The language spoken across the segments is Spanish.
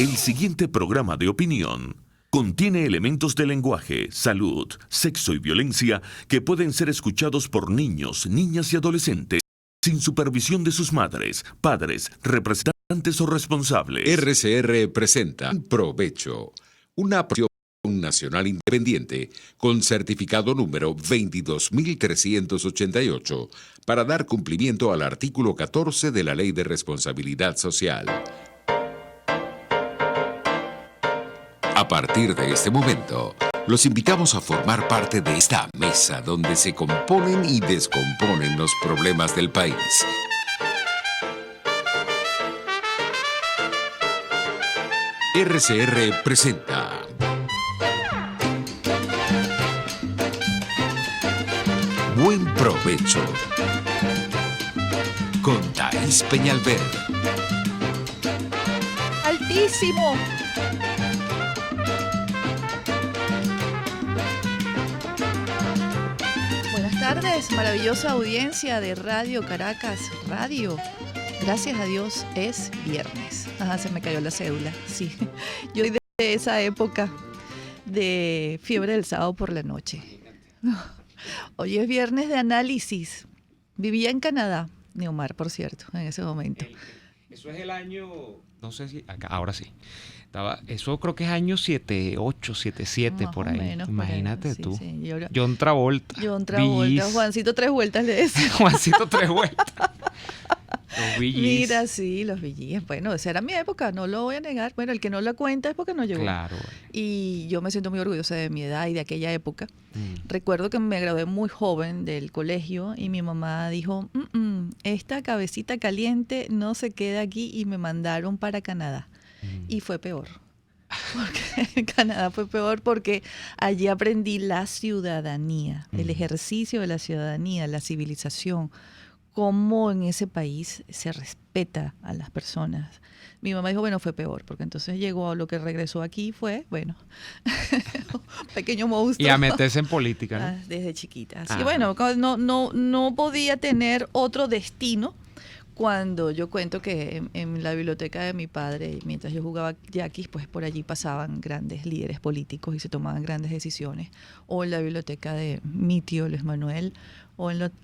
El siguiente programa de opinión contiene elementos de lenguaje, salud, sexo y violencia que pueden ser escuchados por niños, niñas y adolescentes sin supervisión de sus madres, padres, representantes o responsables. RCR presenta Provecho, una producción nacional independiente con certificado número 22388 para dar cumplimiento al artículo 14 de la Ley de Responsabilidad Social. A partir de este momento, los invitamos a formar parte de esta mesa donde se componen y descomponen los problemas del país. RCR presenta Buen Provecho con Thaís Peñalver. ¡Altísimo! Buenas tardes, maravillosa audiencia de Radio Caracas Radio. Gracias a Dios es viernes. Ajá, se me cayó la cédula. Sí, yo soy de esa época de fiebre del sábado por la noche. Hoy es viernes de análisis. Vivía en Canadá, Neomar, por cierto, en ese momento. Eso es el año, no sé si, acá, ahora sí. Eso creo que es año 78, 77, Más por o ahí. menos, Imagínate sí, tú. sí. John Travolta. Juancito 3 vueltas le decía. Juancito 3 vueltas. Los Bee Gees. Mira, sí, los Bee Gees. Bueno, esa era mi época, no lo voy a negar. Bueno, el que no la cuenta es porque no llegó. Claro. Y yo me siento muy orgullosa de mi edad y de aquella época. Recuerdo que me gradué muy joven del colegio y mi mamá dijo, esta cabecita caliente no se queda aquí, y me mandaron para Canadá. Y fue peor. Porque en Canadá fue peor porque allí aprendí la ciudadanía, el ejercicio de la ciudadanía, la civilización, cómo en ese país se respeta a las personas. Mi mamá dijo, bueno, fue peor, porque entonces llegó, lo que regresó aquí fue, bueno, pequeño monstruo. Y a meterse en política, ¿no? Desde chiquita. Ajá. Y bueno, no podía tener otro destino cuando yo cuento que en la biblioteca de mi padre, mientras yo jugaba yaquis, pues por allí pasaban grandes líderes políticos y se tomaban grandes decisiones. O en la biblioteca de mi tío Luis Manuel.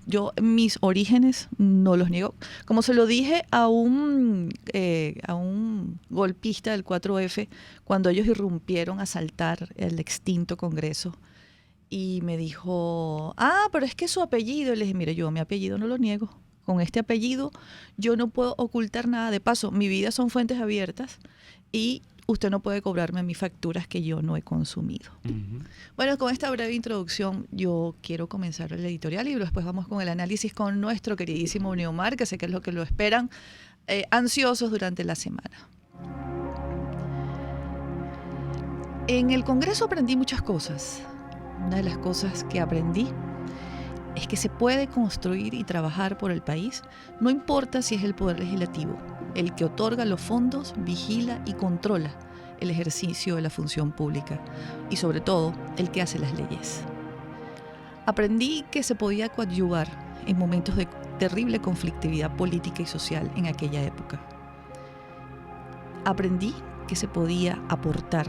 Yo mis orígenes no los niego. Como se lo dije a un golpista del 4F cuando ellos irrumpieron a asaltar el extinto Congreso. Y me dijo, pero es que su apellido. Y le dije, mire, yo mi apellido no lo niego. Con este apellido yo no puedo ocultar nada. De paso, mi vida son fuentes abiertas y usted no puede cobrarme mis facturas que yo no he consumido. Bueno, con esta breve introducción yo quiero comenzar el editorial y después vamos con el análisis con nuestro queridísimo Neomar, que sé que es lo que lo esperan ansiosos durante la semana. En el Congreso aprendí muchas cosas. Una de las cosas que aprendí es que se puede construir y trabajar por el país, no importa si es el Poder Legislativo, el que otorga los fondos, vigila y controla el ejercicio de la función pública y sobre todo el que hace las leyes. Aprendí que se podía coadyuvar en momentos de terrible conflictividad política y social en aquella época. Aprendí que se podía aportar.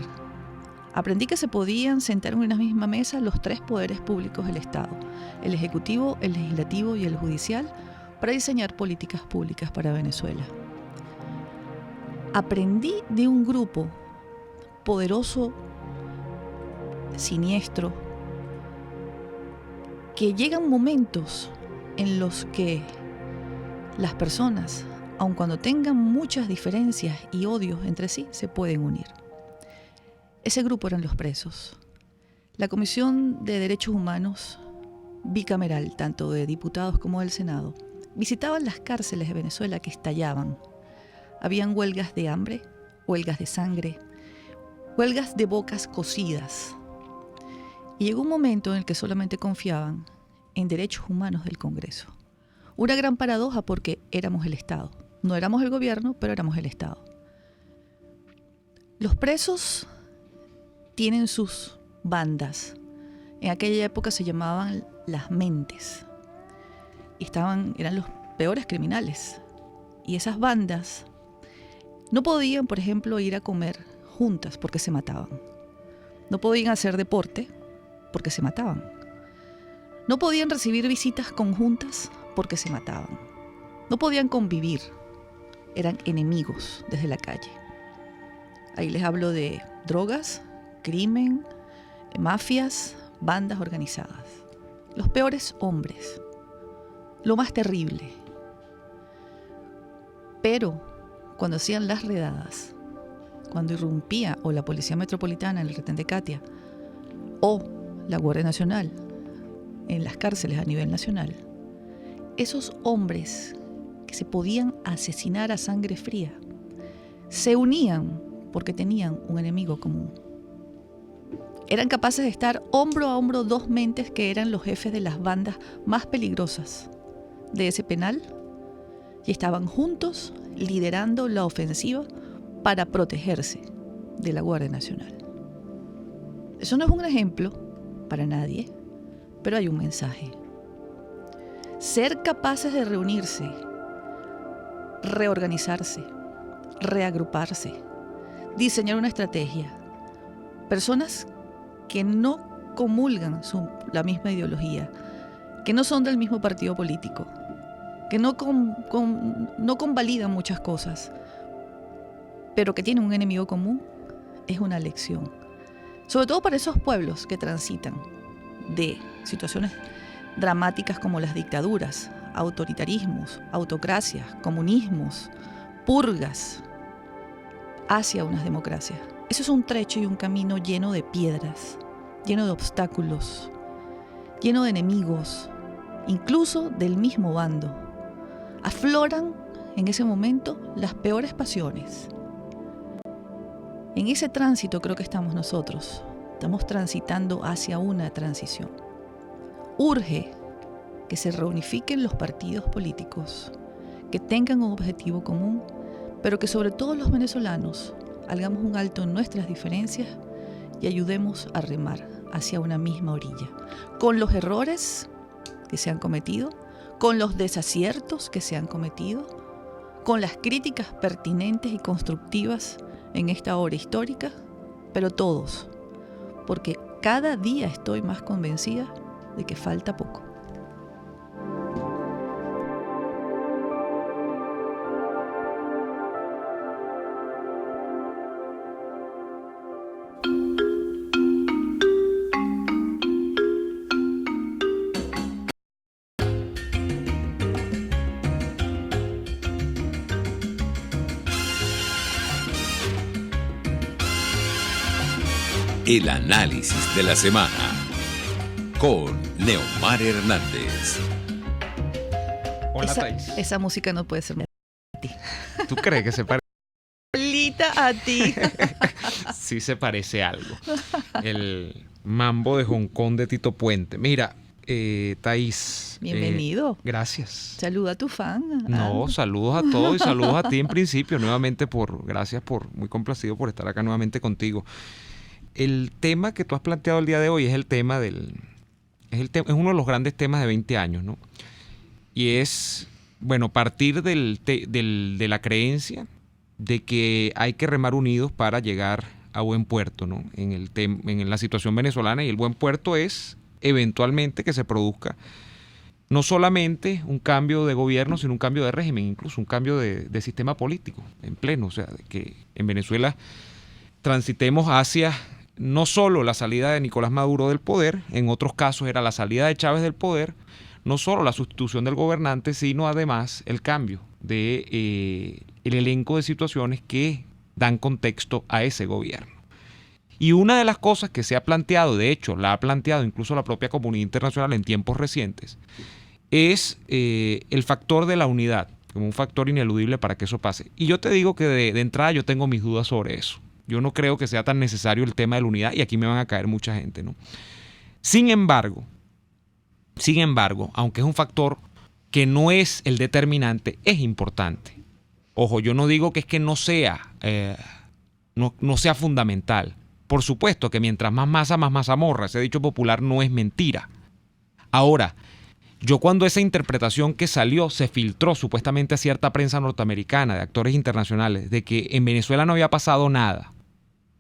Aprendí que se podían sentar en una misma mesa los tres poderes públicos del Estado, el Ejecutivo, el Legislativo y el Judicial, para diseñar políticas públicas para Venezuela. Aprendí de un grupo poderoso, siniestro, que llegan momentos en los que las personas, aun cuando tengan muchas diferencias y odios entre sí, se pueden unir. Ese grupo eran los presos. La Comisión de Derechos Humanos bicameral, tanto de diputados como del Senado, visitaban las cárceles de Venezuela que estallaban. Habían huelgas de hambre, huelgas de sangre, huelgas de bocas cocidas. Y llegó un momento en el que solamente confiaban en derechos humanos del Congreso. Una gran paradoja porque éramos el Estado. No éramos el gobierno, pero éramos el Estado. Los presos tienen sus bandas. En aquella época se llamaban las mentes. Eran los peores criminales. Y esas bandas No podían, por ejemplo, ir a comer juntas porque se mataban. No podían hacer deporte porque se mataban. No podían recibir visitas conjuntas porque se mataban. No podían convivir. Eran enemigos desde la calle. Ahí les hablo de drogas, crimen, mafias, bandas organizadas. Los peores hombres. Lo más terrible. Pero cuando hacían las redadas, cuando irrumpía o la Policía Metropolitana en el retén de Katia o la Guardia Nacional en las cárceles a nivel nacional, esos hombres que se podían asesinar a sangre fría se unían porque tenían un enemigo común. Eran capaces de estar hombro a hombro dos mentes que eran los jefes de las bandas más peligrosas de ese penal y estaban juntos liderando la ofensiva para protegerse de la Guardia Nacional. Eso no es un ejemplo para nadie, pero hay un mensaje. Ser capaces de reunirse, reorganizarse, reagruparse, diseñar una estrategia. Personas que no comulgan la misma ideología, que no son del mismo partido político, que no convalidan muchas cosas, pero que tienen un enemigo común, es una lección. Sobre todo para esos pueblos que transitan de situaciones dramáticas como las dictaduras, autoritarismos, autocracias, comunismos, purgas, hacia unas democracias. Eso es un trecho y un camino lleno de piedras, lleno de obstáculos, lleno de enemigos, incluso del mismo bando. Afloran en ese momento las peores pasiones. En ese tránsito creo que estamos nosotros. Estamos transitando hacia una transición. Urge que se reunifiquen los partidos políticos, que tengan un objetivo común, pero que sobre todo los venezolanos hagamos un alto en nuestras diferencias y ayudemos a remar hacia una misma orilla, con los errores que se han cometido, con los desaciertos que se han cometido, con las críticas pertinentes y constructivas en esta hora histórica, pero todos, porque cada día estoy más convencida de que falta poco. El análisis de la semana con Neomar Hernández. Hola, Thais. Esa música no puede ser a ti. ¿Tú crees que se parece? A ti. Sí se parece algo. El mambo de Hong Kong de Tito Puente. Mira, Thais. Bienvenido. Gracias. Saluda a tu fan. No, saludos a todos y saludos a ti en principio. Nuevamente gracias muy complacido por estar acá nuevamente contigo. El tema que tú has planteado el día de hoy es el tema es uno de los grandes temas de 20 años, ¿no? Y es, bueno, partir de la creencia de que hay que remar unidos para llegar a buen puerto, ¿no? En la situación venezolana, y el buen puerto es eventualmente que se produzca no solamente un cambio de gobierno, sino un cambio de régimen, incluso un cambio de sistema político en pleno. O sea, que en Venezuela transitemos hacia no solo la salida de Nicolás Maduro del poder, en otros casos era la salida de Chávez del poder, no solo la sustitución del gobernante, sino además el cambio de el elenco de situaciones que dan contexto a ese gobierno. Y una de las cosas que se ha planteado, de hecho la ha planteado incluso la propia comunidad internacional en tiempos recientes, es el factor de la unidad, como un factor ineludible para que eso pase. Y yo te digo que de entrada yo tengo mis dudas sobre eso. Yo no creo que sea tan necesario el tema de la unidad, y aquí me van a caer mucha gente, ¿no? Sin embargo, aunque es un factor que no es el determinante, es importante. Ojo, yo no digo que es que no sea fundamental. Por supuesto que mientras más masa morra, ese dicho popular no es mentira. Ahora, Yo cuando esa interpretación que salió se filtró supuestamente a cierta prensa norteamericana, de actores internacionales, de que en Venezuela no había pasado nada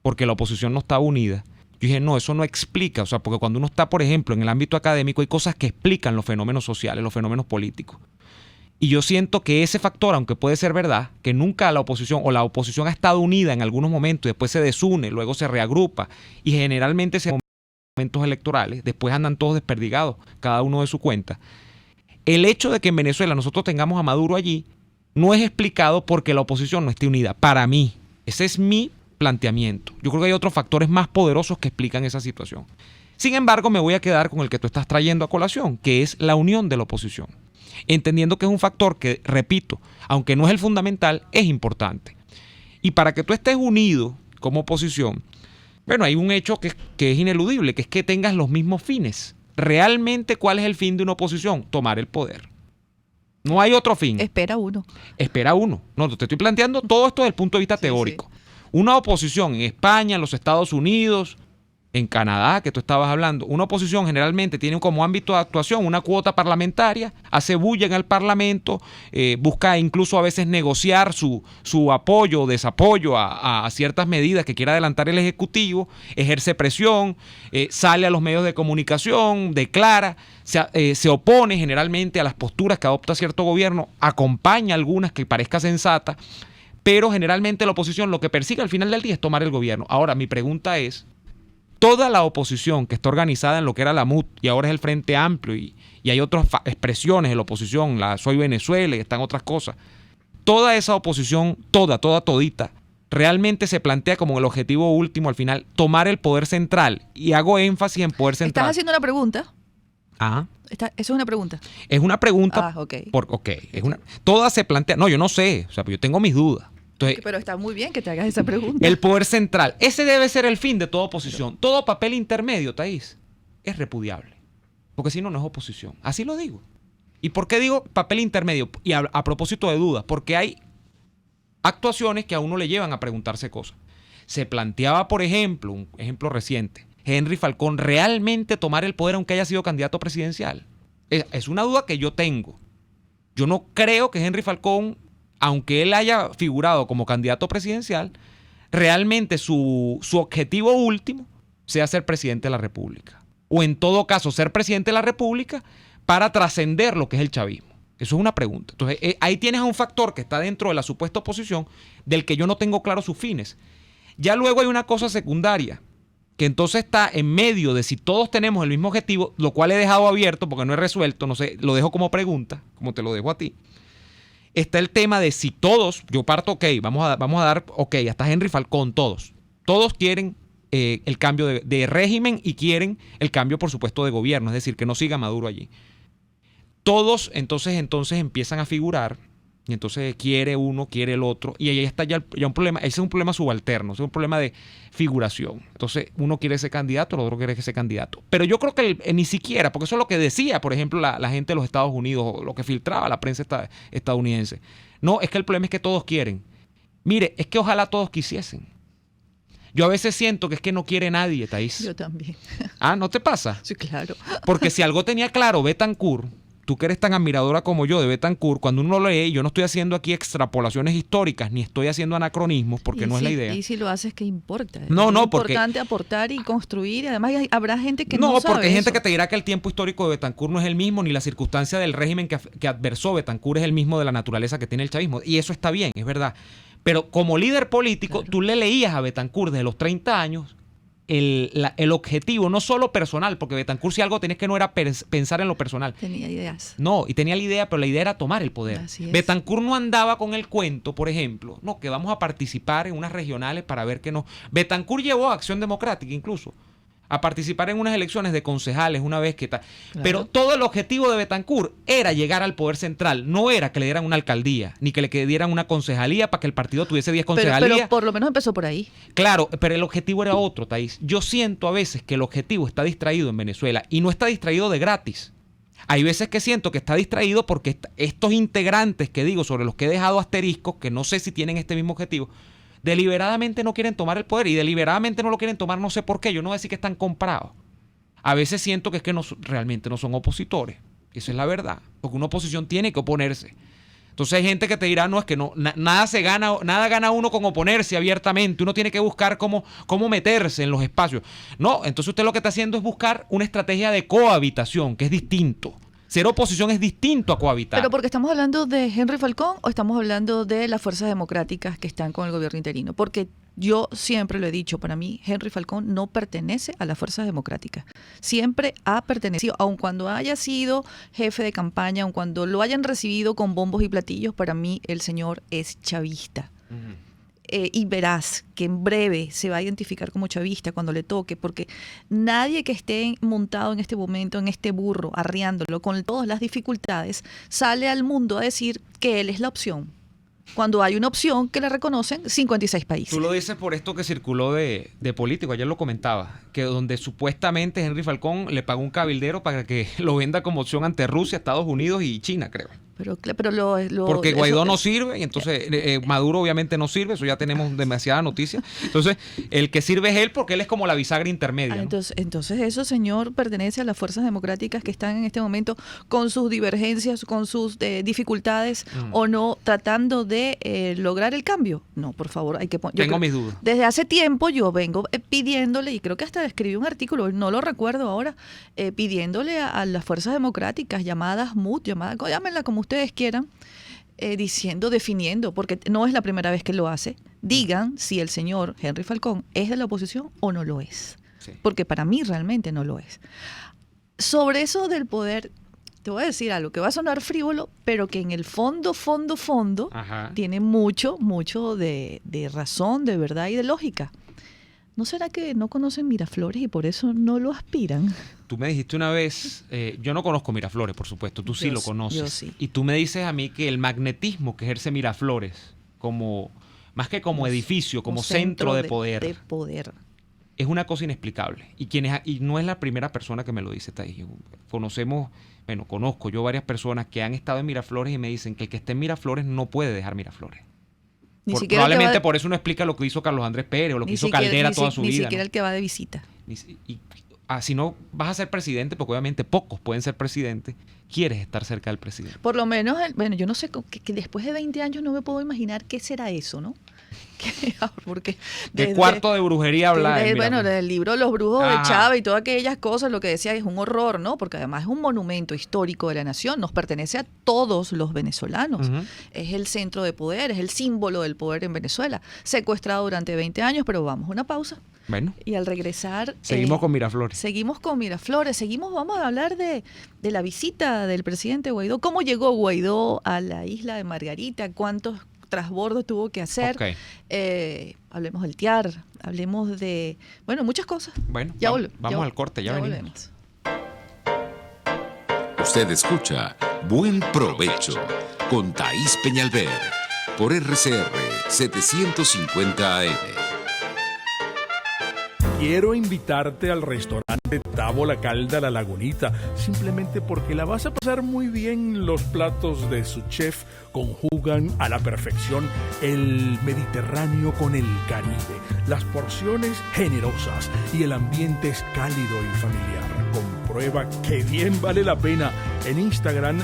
porque la oposición no estaba unida, yo dije, no, eso no explica, o sea, porque cuando uno está, por ejemplo, en el ámbito académico hay cosas que explican los fenómenos sociales, los fenómenos políticos. Y yo siento que ese factor, aunque puede ser verdad, que nunca la oposición o la oposición ha estado unida en algunos momentos y después se desune, luego se reagrupa y generalmente se momentos electorales, después andan todos desperdigados, cada uno de su cuenta. El hecho de que en Venezuela nosotros tengamos a Maduro allí no es explicado porque la oposición no esté unida. Para mí, ese es mi planteamiento. Yo creo que hay otros factores más poderosos que explican esa situación. Sin embargo, me voy a quedar con el que tú estás trayendo a colación, que es la unión de la oposición. Entendiendo que es un factor que, repito, aunque no es el fundamental, es importante. Y para que tú estés unido como oposición, bueno, hay un hecho que es ineludible, que es que tengas los mismos fines. Realmente, ¿cuál es el fin de una oposición? Tomar el poder. No hay otro fin. Espera uno. Espera uno. No, te estoy planteando todo esto desde el punto de vista teórico. Sí. Una oposición en España, en los Estados Unidos, en Canadá, que tú estabas hablando, una oposición generalmente tiene como ámbito de actuación una cuota parlamentaria, hace bulla en el Parlamento, busca incluso a veces negociar su apoyo o desapoyo a ciertas medidas que quiera adelantar el Ejecutivo, ejerce presión, sale a los medios de comunicación, declara, se opone generalmente a las posturas que adopta cierto gobierno, acompaña algunas que parezca sensata, pero generalmente la oposición lo que persigue al final del día es tomar el gobierno. Ahora, mi pregunta es, toda la oposición que está organizada en lo que era la MUT y ahora es el Frente Amplio y hay otras expresiones de la oposición, la Soy Venezuela y están otras cosas, toda esa oposición, todita, realmente se plantea como el objetivo último al final, tomar el poder central, y hago énfasis en poder central. ¿Estás haciendo una pregunta? Ajá. Eso es una pregunta. Es una pregunta. Ok. Toda se plantea. No, yo no sé. O sea, yo tengo mis dudas. Entonces, pero está muy bien que te hagas esa pregunta. El poder central. Ese debe ser el fin de toda oposición. Todo papel intermedio, Thaís, es repudiable. Porque si no, no es oposición. Así lo digo. ¿Y por qué digo papel intermedio? Y a propósito de dudas, porque hay actuaciones que a uno le llevan a preguntarse cosas. Se planteaba, por ejemplo, un ejemplo reciente, Henry Falcón realmente tomar el poder aunque haya sido candidato presidencial. Es una duda que yo tengo. Yo no creo que Henry Falcón, aunque él haya figurado como candidato presidencial, realmente su objetivo último sea ser presidente de la República. O en todo caso, ser presidente de la República para trascender lo que es el chavismo. Eso es una pregunta. Entonces, ahí tienes a un factor que está dentro de la supuesta oposición del que yo no tengo claro sus fines. Ya luego hay una cosa secundaria, que entonces está en medio de si todos tenemos el mismo objetivo, lo cual he dejado abierto porque no he resuelto, no sé, lo dejo como pregunta, como te lo dejo a ti. Está el tema de si todos, yo parto, vamos a dar, hasta Henry Falcón, todos quieren el cambio de régimen y quieren el cambio, por supuesto, de gobierno, es decir, que no siga Maduro allí. Todos entonces empiezan a figurar, y entonces quiere uno, quiere el otro, y ahí está ya un problema. Ese es un problema subalterno, ese es un problema de figuración. Entonces uno quiere ese candidato, el otro quiere ese candidato. Pero yo creo que ni siquiera, porque eso es lo que decía, por ejemplo, la gente de los Estados Unidos, o lo que filtraba la prensa estadounidense. No, es que el problema es que todos quieren. Mire, es que ojalá todos quisiesen. Yo a veces siento que es que no quiere nadie, Thaís. Yo también. Ah, ¿no te pasa? Sí, claro. Porque si algo tenía claro Betancourt, tú que eres tan admiradora como yo de Betancourt, cuando uno lo lee, yo no estoy haciendo aquí extrapolaciones históricas, ni estoy haciendo anacronismos, porque no es la idea. Y si lo haces, ¿qué importa? No, es porque... importante aportar y construir, y además habrá gente que no sabe. No, porque hay gente eso. que te dirá que el tiempo histórico de Betancourt no es el mismo, ni la circunstancia del régimen que adversó Betancourt es el mismo de la naturaleza que tiene el chavismo. Y eso está bien, es verdad. Pero como líder político, claro, tú le leías a Betancourt desde los 30 años el objetivo, no solo personal, porque Betancourt si algo tenés que no era pensar en lo personal. Tenía ideas. No, y tenía la idea, pero la idea era tomar el poder. Betancourt no andaba con el cuento, por ejemplo, no, que vamos a participar en unas regionales para ver que no. Betancourt llevó a Acción Democrática incluso a participar en unas elecciones de concejales una vez que tal. Claro. Pero todo el objetivo de Betancourt era llegar al poder central, no era que le dieran una alcaldía, ni que le dieran una concejalía para que el partido tuviese 10 concejalías. Pero por lo menos empezó por ahí. Claro, pero el objetivo era otro, Thaís. Yo siento a veces que el objetivo está distraído en Venezuela y no está distraído de gratis. Hay veces que siento que está distraído porque estos integrantes que digo, sobre los que he dejado asteriscos, que no sé si tienen este mismo objetivo, deliberadamente no quieren tomar el poder y deliberadamente no lo quieren tomar, no sé por qué. Yo no voy a decir que están comprados. A veces siento que es que realmente no son opositores. Esa es la verdad, porque una oposición tiene que oponerse. Entonces hay gente que te dirá, no, es que no, nada gana uno con oponerse abiertamente, uno tiene que buscar cómo meterse en los espacios. No, entonces usted lo que está haciendo es buscar una estrategia de cohabitación, que es distinto. Ser oposición es distinto a cohabitar. Pero porque estamos hablando de Henry Falcón o estamos hablando de las fuerzas democráticas que están con el gobierno interino. Porque yo siempre lo he dicho, para mí Henry Falcón no pertenece a las fuerzas democráticas. Siempre ha pertenecido, aun cuando haya sido jefe de campaña, aun cuando lo hayan recibido con bombos y platillos, para mí el señor es chavista. Y verás que en breve se va a identificar como chavista cuando le toque, porque nadie que esté montado en este momento, en este burro, arriándolo con todas las dificultades, sale al mundo a decir que él es la opción, cuando hay una opción que le reconocen 56 países. Tú lo dices por esto que circuló de político, ayer lo comentaba, que donde supuestamente Henry Falcón le pagó un cabildero para que lo venda como opción ante Rusia, Estados Unidos y China, creo. Pero porque Guaidó no sirve y entonces Maduro obviamente no sirve, eso ya tenemos demasiada noticia. Entonces el que sirve es él porque él es como la bisagra intermedia. ¿No? Entonces eso, señor, pertenece a las fuerzas democráticas que están en este momento con sus divergencias, con sus dificultades o no, tratando de lograr el cambio. No, por favor, hay que poner... Tengo mis dudas. Desde hace tiempo yo vengo pidiéndole, y creo que hasta escribí un artículo, no lo recuerdo ahora, pidiéndole a las fuerzas democráticas, llamadas MUD, llámenla como ustedes quieran, definiendo, porque no es la primera vez que lo hace, digan si el señor Henry Falcón es de la oposición o no lo es. Sí. Porque para mí realmente no lo es. Sobre eso del poder, te voy a decir algo que va a sonar frívolo, pero que en el fondo Ajá. tiene mucho de razón, de verdad y de lógica. ¿No será que no conocen Miraflores y por eso no lo aspiran? Tú me dijiste una vez, yo no conozco Miraflores, por supuesto, tú sí lo conoces. Yo sí. Y tú me dices a mí que el magnetismo que ejerce Miraflores, más que como edificio, como centro de poder, es una cosa inexplicable. Y no es la primera persona que me lo dice, Thais. Conozco yo varias personas que han estado en Miraflores y me dicen que el que esté en Miraflores no puede dejar Miraflores. Probablemente por eso no explica lo que hizo Carlos Andrés Pérez o lo que hizo Caldera toda su vida. Ni siquiera el que va de visita. Si no vas a ser presidente, porque obviamente pocos pueden ser presidentes, quieres estar cerca del presidente. Por lo menos, yo no sé, que después de 20 años no me puedo imaginar qué será eso, ¿no? Porque ¿Qué cuarto de brujería habla? Del libro Los Brujos de Chávez y todas aquellas cosas, lo que decía es un horror, ¿no? Porque además es un monumento histórico de la nación, nos pertenece a todos los venezolanos. Es el centro de poder, es el símbolo del poder en Venezuela. Secuestrado durante 20 años, pero vamos, una pausa. Bueno. Y al regresar... Seguimos con Miraflores. Vamos a hablar de la visita del presidente Guaidó. ¿Cómo llegó Guaidó a la isla de Margarita? ¿Cuántos trasbordos tuvo que hacer? Okay. Hablemos del TIAR, hablemos de... muchas cosas. Bueno, vamos al corte, ya venimos. Usted escucha Buen Provecho con Thais Peñalver por RCR 750 AM. Quiero invitarte al restaurante Tavo La Calda La Lagunita, simplemente porque la vas a pasar muy bien. Los platos de su chef conjugan a la perfección el Mediterráneo con el Caribe, las porciones generosas y el ambiente es cálido y familiar. Comprueba que bien vale la pena en Instagram,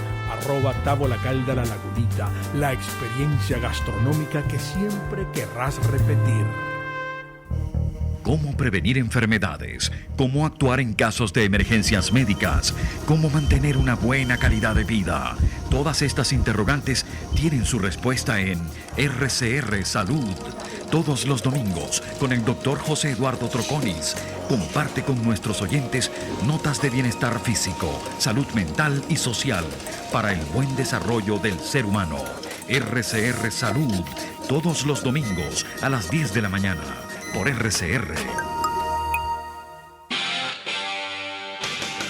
@Tavo La Calda La Lagunita, la experiencia gastronómica que siempre querrás repetir. Cómo prevenir enfermedades, cómo actuar en casos de emergencias médicas, cómo mantener una buena calidad de vida. Todas estas interrogantes tienen su respuesta en RCR Salud. Todos los domingos con el Dr. José Eduardo Troconis. Comparte con nuestros oyentes notas de bienestar físico, salud mental y social para el buen desarrollo del ser humano. RCR Salud, todos los domingos a las 10 de la mañana. Por RCR.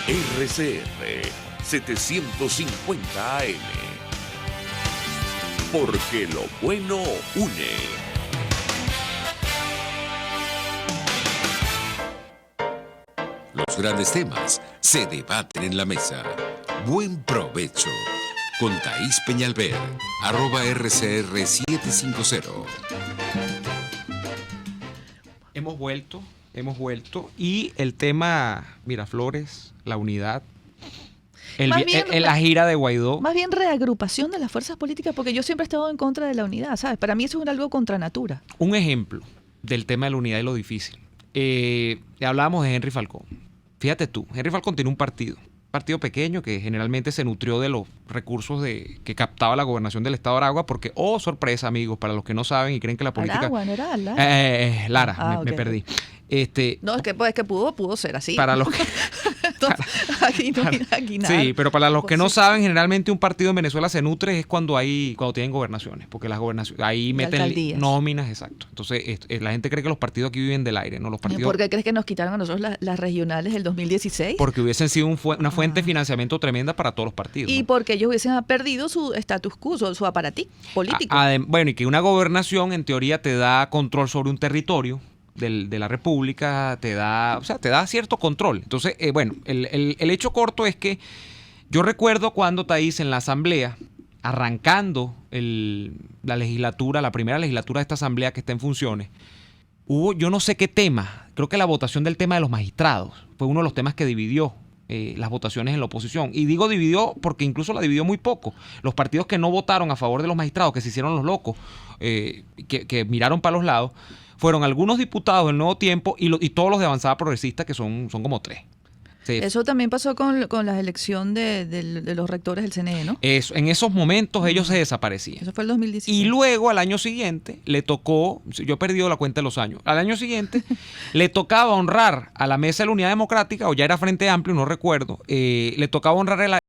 RCR 750 AM. Porque lo bueno une. Los grandes temas se debaten en la mesa. Buen provecho con Thais Peñalver, @RCR 750. Hemos vuelto y el tema Miraflores, la unidad. La gira de Guaidó. Más bien reagrupación de las fuerzas políticas, porque yo siempre he estado en contra de la unidad, ¿sabes? Para mí eso es algo contra natura. Un ejemplo del tema de la unidad y lo difícil. Hablábamos de Henry Falcón. Fíjate tú, Henry Falcón tiene un partido pequeño que generalmente se nutrió de los recursos que captaba la gobernación del estado de Aragua, porque, sorpresa, amigos, para los que no saben y creen que la política... Aragua, ¿no era Lara? Lara, me perdí. No, es que pudo ser así. Para los que... aquí nada. Sí, pero para los que no saben, generalmente un partido en Venezuela se nutre es cuando tienen gobernaciones, porque las gobernaciones ahí meten nóminas, exacto. Entonces, la gente cree que los partidos aquí viven del aire, ¿no? Los partidos... ¿Por qué crees que nos quitaron a nosotros las regionales del 2016? Porque hubiesen sido una fuente de financiamiento tremenda para todos los partidos. Y ¿no? porque ellos hubiesen perdido su status quo, su aparatí político. Bueno, y que una gobernación en teoría te da control sobre un territorio de la República, te da cierto control. Entonces, el hecho corto es que yo recuerdo cuando Thais en la asamblea, arrancando la legislatura, la primera legislatura de esta asamblea que está en funciones, hubo yo no sé qué tema, creo que la votación del tema de los magistrados fue uno de los temas que dividió las votaciones en la oposición. Y digo dividió porque incluso la dividió muy poco. Los partidos que no votaron a favor de los magistrados, que se hicieron los locos, que miraron para los lados, fueron algunos diputados del Nuevo Tiempo y todos los de Avanzada Progresista, que son como 3. Sí. Eso también pasó con la elección de los rectores del CNE, ¿no? En esos momentos ellos se desaparecían. Eso fue el 2016. Y luego al año siguiente le tocó, yo he perdido la cuenta de los años, al año siguiente le tocaba honrar a la Mesa de la Unidad Democrática, o ya era Frente Amplio, no recuerdo, le tocaba honrar el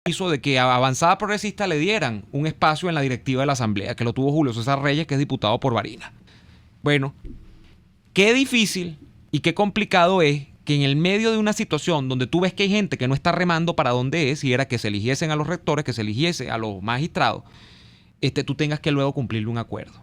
aviso de que a Avanzada Progresista le dieran un espacio en la directiva de la Asamblea, que lo tuvo Julio César Reyes, que es diputado por Barinas. Bueno, qué difícil y qué complicado es que en el medio de una situación donde tú ves que hay gente que no está remando para dónde es, y era que se eligiesen a los rectores, que se eligiese a los magistrados, tú tengas que luego cumplirle un acuerdo.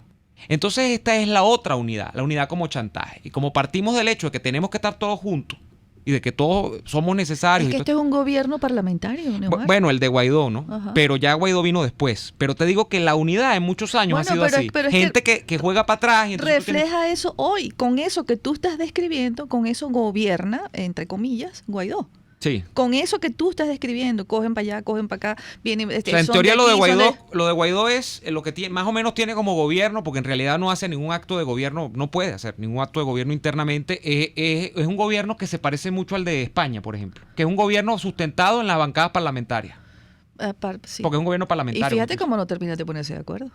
Entonces esta es la otra unidad, la unidad como chantaje. Y como partimos del hecho de que tenemos que estar todos juntos y de que todos somos necesarios. Es que este es un gobierno parlamentario, Neomar. Bueno, el de Guaidó, ¿no? Ajá. Pero ya Guaidó vino después. Pero te digo que la unidad en muchos años ha sido así. Pero gente que juega para atrás. Y refleja eso hoy. Con eso que tú estás describiendo, con eso gobierna, entre comillas, Guaidó. Sí. Con eso que tú estás describiendo, cogen para allá, cogen para acá, vienen. O sea, en teoría lo de Guaidó es lo que más o menos tiene como gobierno, porque en realidad no hace ningún acto de gobierno, no puede hacer ningún acto de gobierno internamente. Es un gobierno que se parece mucho al de España, por ejemplo, que es un gobierno sustentado en las bancadas parlamentarias. Sí. Porque es un gobierno parlamentario. Y fíjate cómo no terminas de ponerse de acuerdo.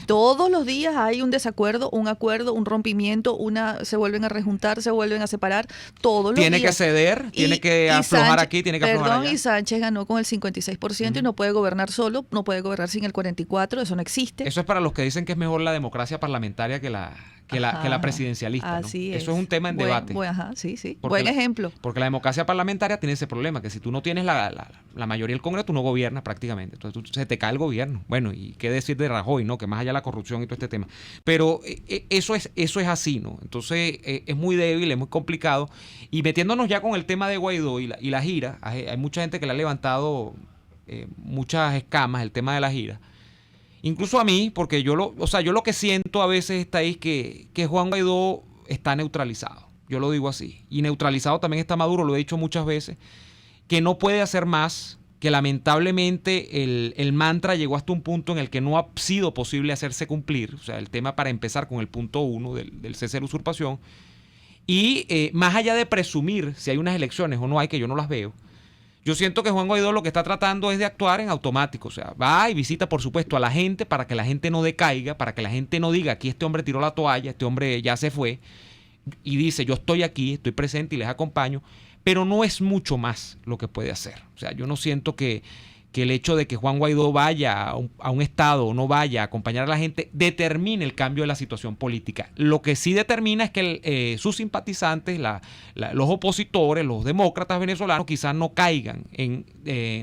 Todos los días hay un desacuerdo, un acuerdo, un rompimiento, se vuelven a rejuntar, se vuelven a separar, todos los días. Tiene que ceder, tiene que aflojar aquí, tiene que aflojar allá. Y Sánchez ganó con el 56% y no puede gobernar solo, no puede gobernar sin el 44%, eso no existe. Eso es para los que dicen que es mejor la democracia parlamentaria que la presidencialista, ¿no? Así es. Eso es un tema en debate. Sí. Buen ejemplo. Porque la democracia parlamentaria tiene ese problema, que si tú no tienes la mayoría del Congreso, tú no gobiernas prácticamente. Entonces se te cae el gobierno. Bueno, y qué decir de Rajoy, ¿no? Que más allá de la corrupción y todo este tema. Pero eso es así, ¿no? Entonces es muy débil, es muy complicado. Y metiéndonos ya con el tema de Guaidó y la gira, hay mucha gente que le ha levantado muchas escamas el tema de la gira. Incluso a mí, porque yo lo que siento a veces está ahí que Juan Guaidó está neutralizado. Yo lo digo así. Y neutralizado también está Maduro, lo he dicho muchas veces, que no puede hacer más, que lamentablemente el mantra llegó hasta un punto en el que no ha sido posible hacerse cumplir. O sea, el tema para empezar con el punto 1 del cese de la usurpación. Y más allá de presumir si hay unas elecciones o no hay, que yo no las veo, yo siento que Juan Guaidó lo que está tratando es de actuar en automático. O sea, va y visita, por supuesto, a la gente para que la gente no decaiga, para que la gente no diga, aquí este hombre tiró la toalla, este hombre ya se fue. Y dice, yo estoy aquí, estoy presente y les acompaño. Pero no es mucho más lo que puede hacer. O sea, yo no siento que el hecho de que Juan Guaidó vaya a un estado o no vaya a acompañar a la gente determine el cambio de la situación política. Lo que sí determina es que sus simpatizantes, los opositores, los demócratas venezolanos quizás no caigan en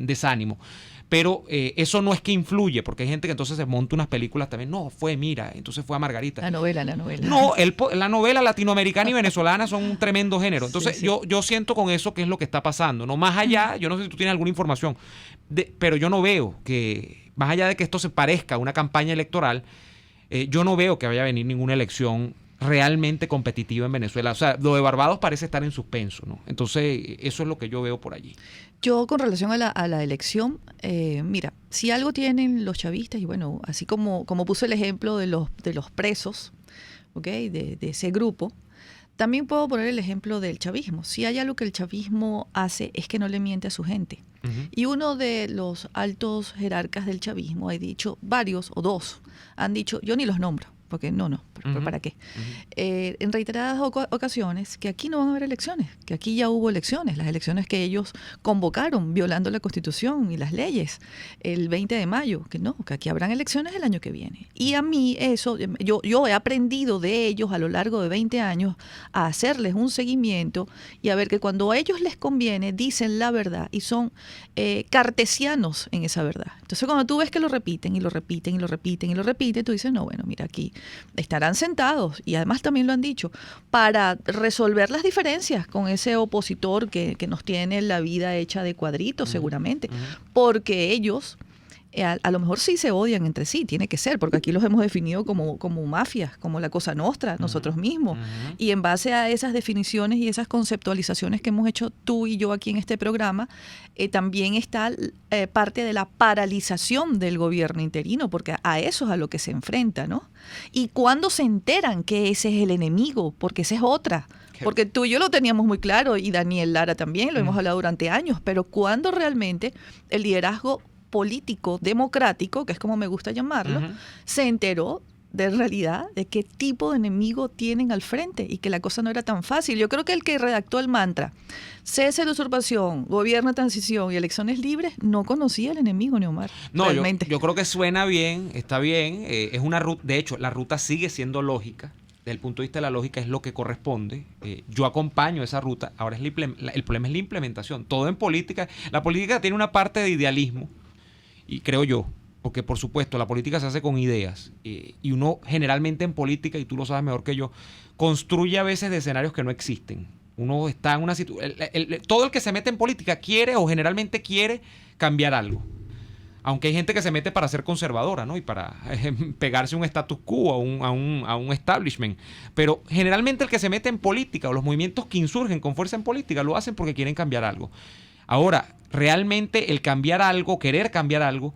desánimo. Pero eso no es que influye, porque hay gente que entonces se monta unas películas también. No, entonces fue a Margarita. La novela. No, la novela latinoamericana y venezolana son un tremendo género. Entonces sí. Yo siento con eso que es lo que está pasando. No más allá, yo no sé si tú tienes alguna información, pero yo no veo que, más allá de que esto se parezca a una campaña electoral, yo no veo que vaya a venir ninguna elección realmente competitiva en Venezuela. O sea, lo de Barbados parece estar en suspenso, ¿no? Entonces, eso es lo que yo veo por allí. Yo con relación a la elección, mira, si algo tienen los chavistas, y bueno, así como puse el ejemplo de los presos, ¿ok? De ese grupo, también puedo poner el ejemplo del chavismo. Si hay algo que el chavismo hace es que no le miente a su gente. Y uno de los altos jerarcas del chavismo, he dicho, varios o dos, han dicho, yo ni los nombro, porque ¿para qué? En reiteradas ocasiones, que aquí no van a haber elecciones, que aquí ya hubo elecciones, las elecciones que ellos convocaron, violando la Constitución y las leyes, el 20 de mayo, que aquí habrán elecciones el año que viene. Y a mí eso, yo he aprendido de ellos a lo largo de 20 años a hacerles un seguimiento y a ver que cuando a ellos les conviene, dicen la verdad y son cartesianos en esa verdad. Entonces cuando tú ves que lo repiten y lo repiten y lo repiten y lo repiten, tú dices, no, bueno, mira, aquí estarán sentados, y además también lo han dicho, para resolver las diferencias con ese opositor que nos tiene la vida hecha de cuadritos, seguramente, porque ellos a lo mejor sí se odian entre sí, tiene que ser, porque aquí los hemos definido como mafias, como la Cosa Nostra, nosotros mismos. Y en base a esas definiciones y esas conceptualizaciones que hemos hecho tú y yo aquí en este programa, también está parte de la paralización del gobierno interino, porque a eso es a lo que se enfrenta, ¿no? Y cuando se enteran que ese es el enemigo, porque esa es otra. Porque tú y yo lo teníamos muy claro, y Daniel Lara también, lo hemos hablado durante años, pero cuando realmente el liderazgo político democrático, que es como me gusta llamarlo, se enteró de realidad de qué tipo de enemigo tienen al frente y que la cosa no era tan fácil. Yo creo que el que redactó el mantra, cese de usurpación, gobierno de transición y elecciones libres, no conocía el enemigo, Neomar. No, yo creo que suena bien, está bien, es una ruta, de hecho, la ruta sigue siendo lógica. Desde el punto de vista de la lógica es lo que corresponde. Yo acompaño esa ruta. Ahora el problema es la implementación. Todo en política, la política tiene una parte de idealismo, y creo yo, porque por supuesto la política se hace con ideas, y uno generalmente en política, y tú lo sabes mejor que yo, construye a veces de escenarios que no existen. Uno está en una situación, todo el que se mete en política quiere o generalmente quiere cambiar algo. Aunque hay gente que se mete para ser conservadora, ¿no? Y para pegarse un status quo, a un establishment. Pero generalmente el que se mete en política, o los movimientos que insurgen con fuerza en política, lo hacen porque quieren cambiar algo. Ahora, realmente el cambiar algo, querer cambiar algo,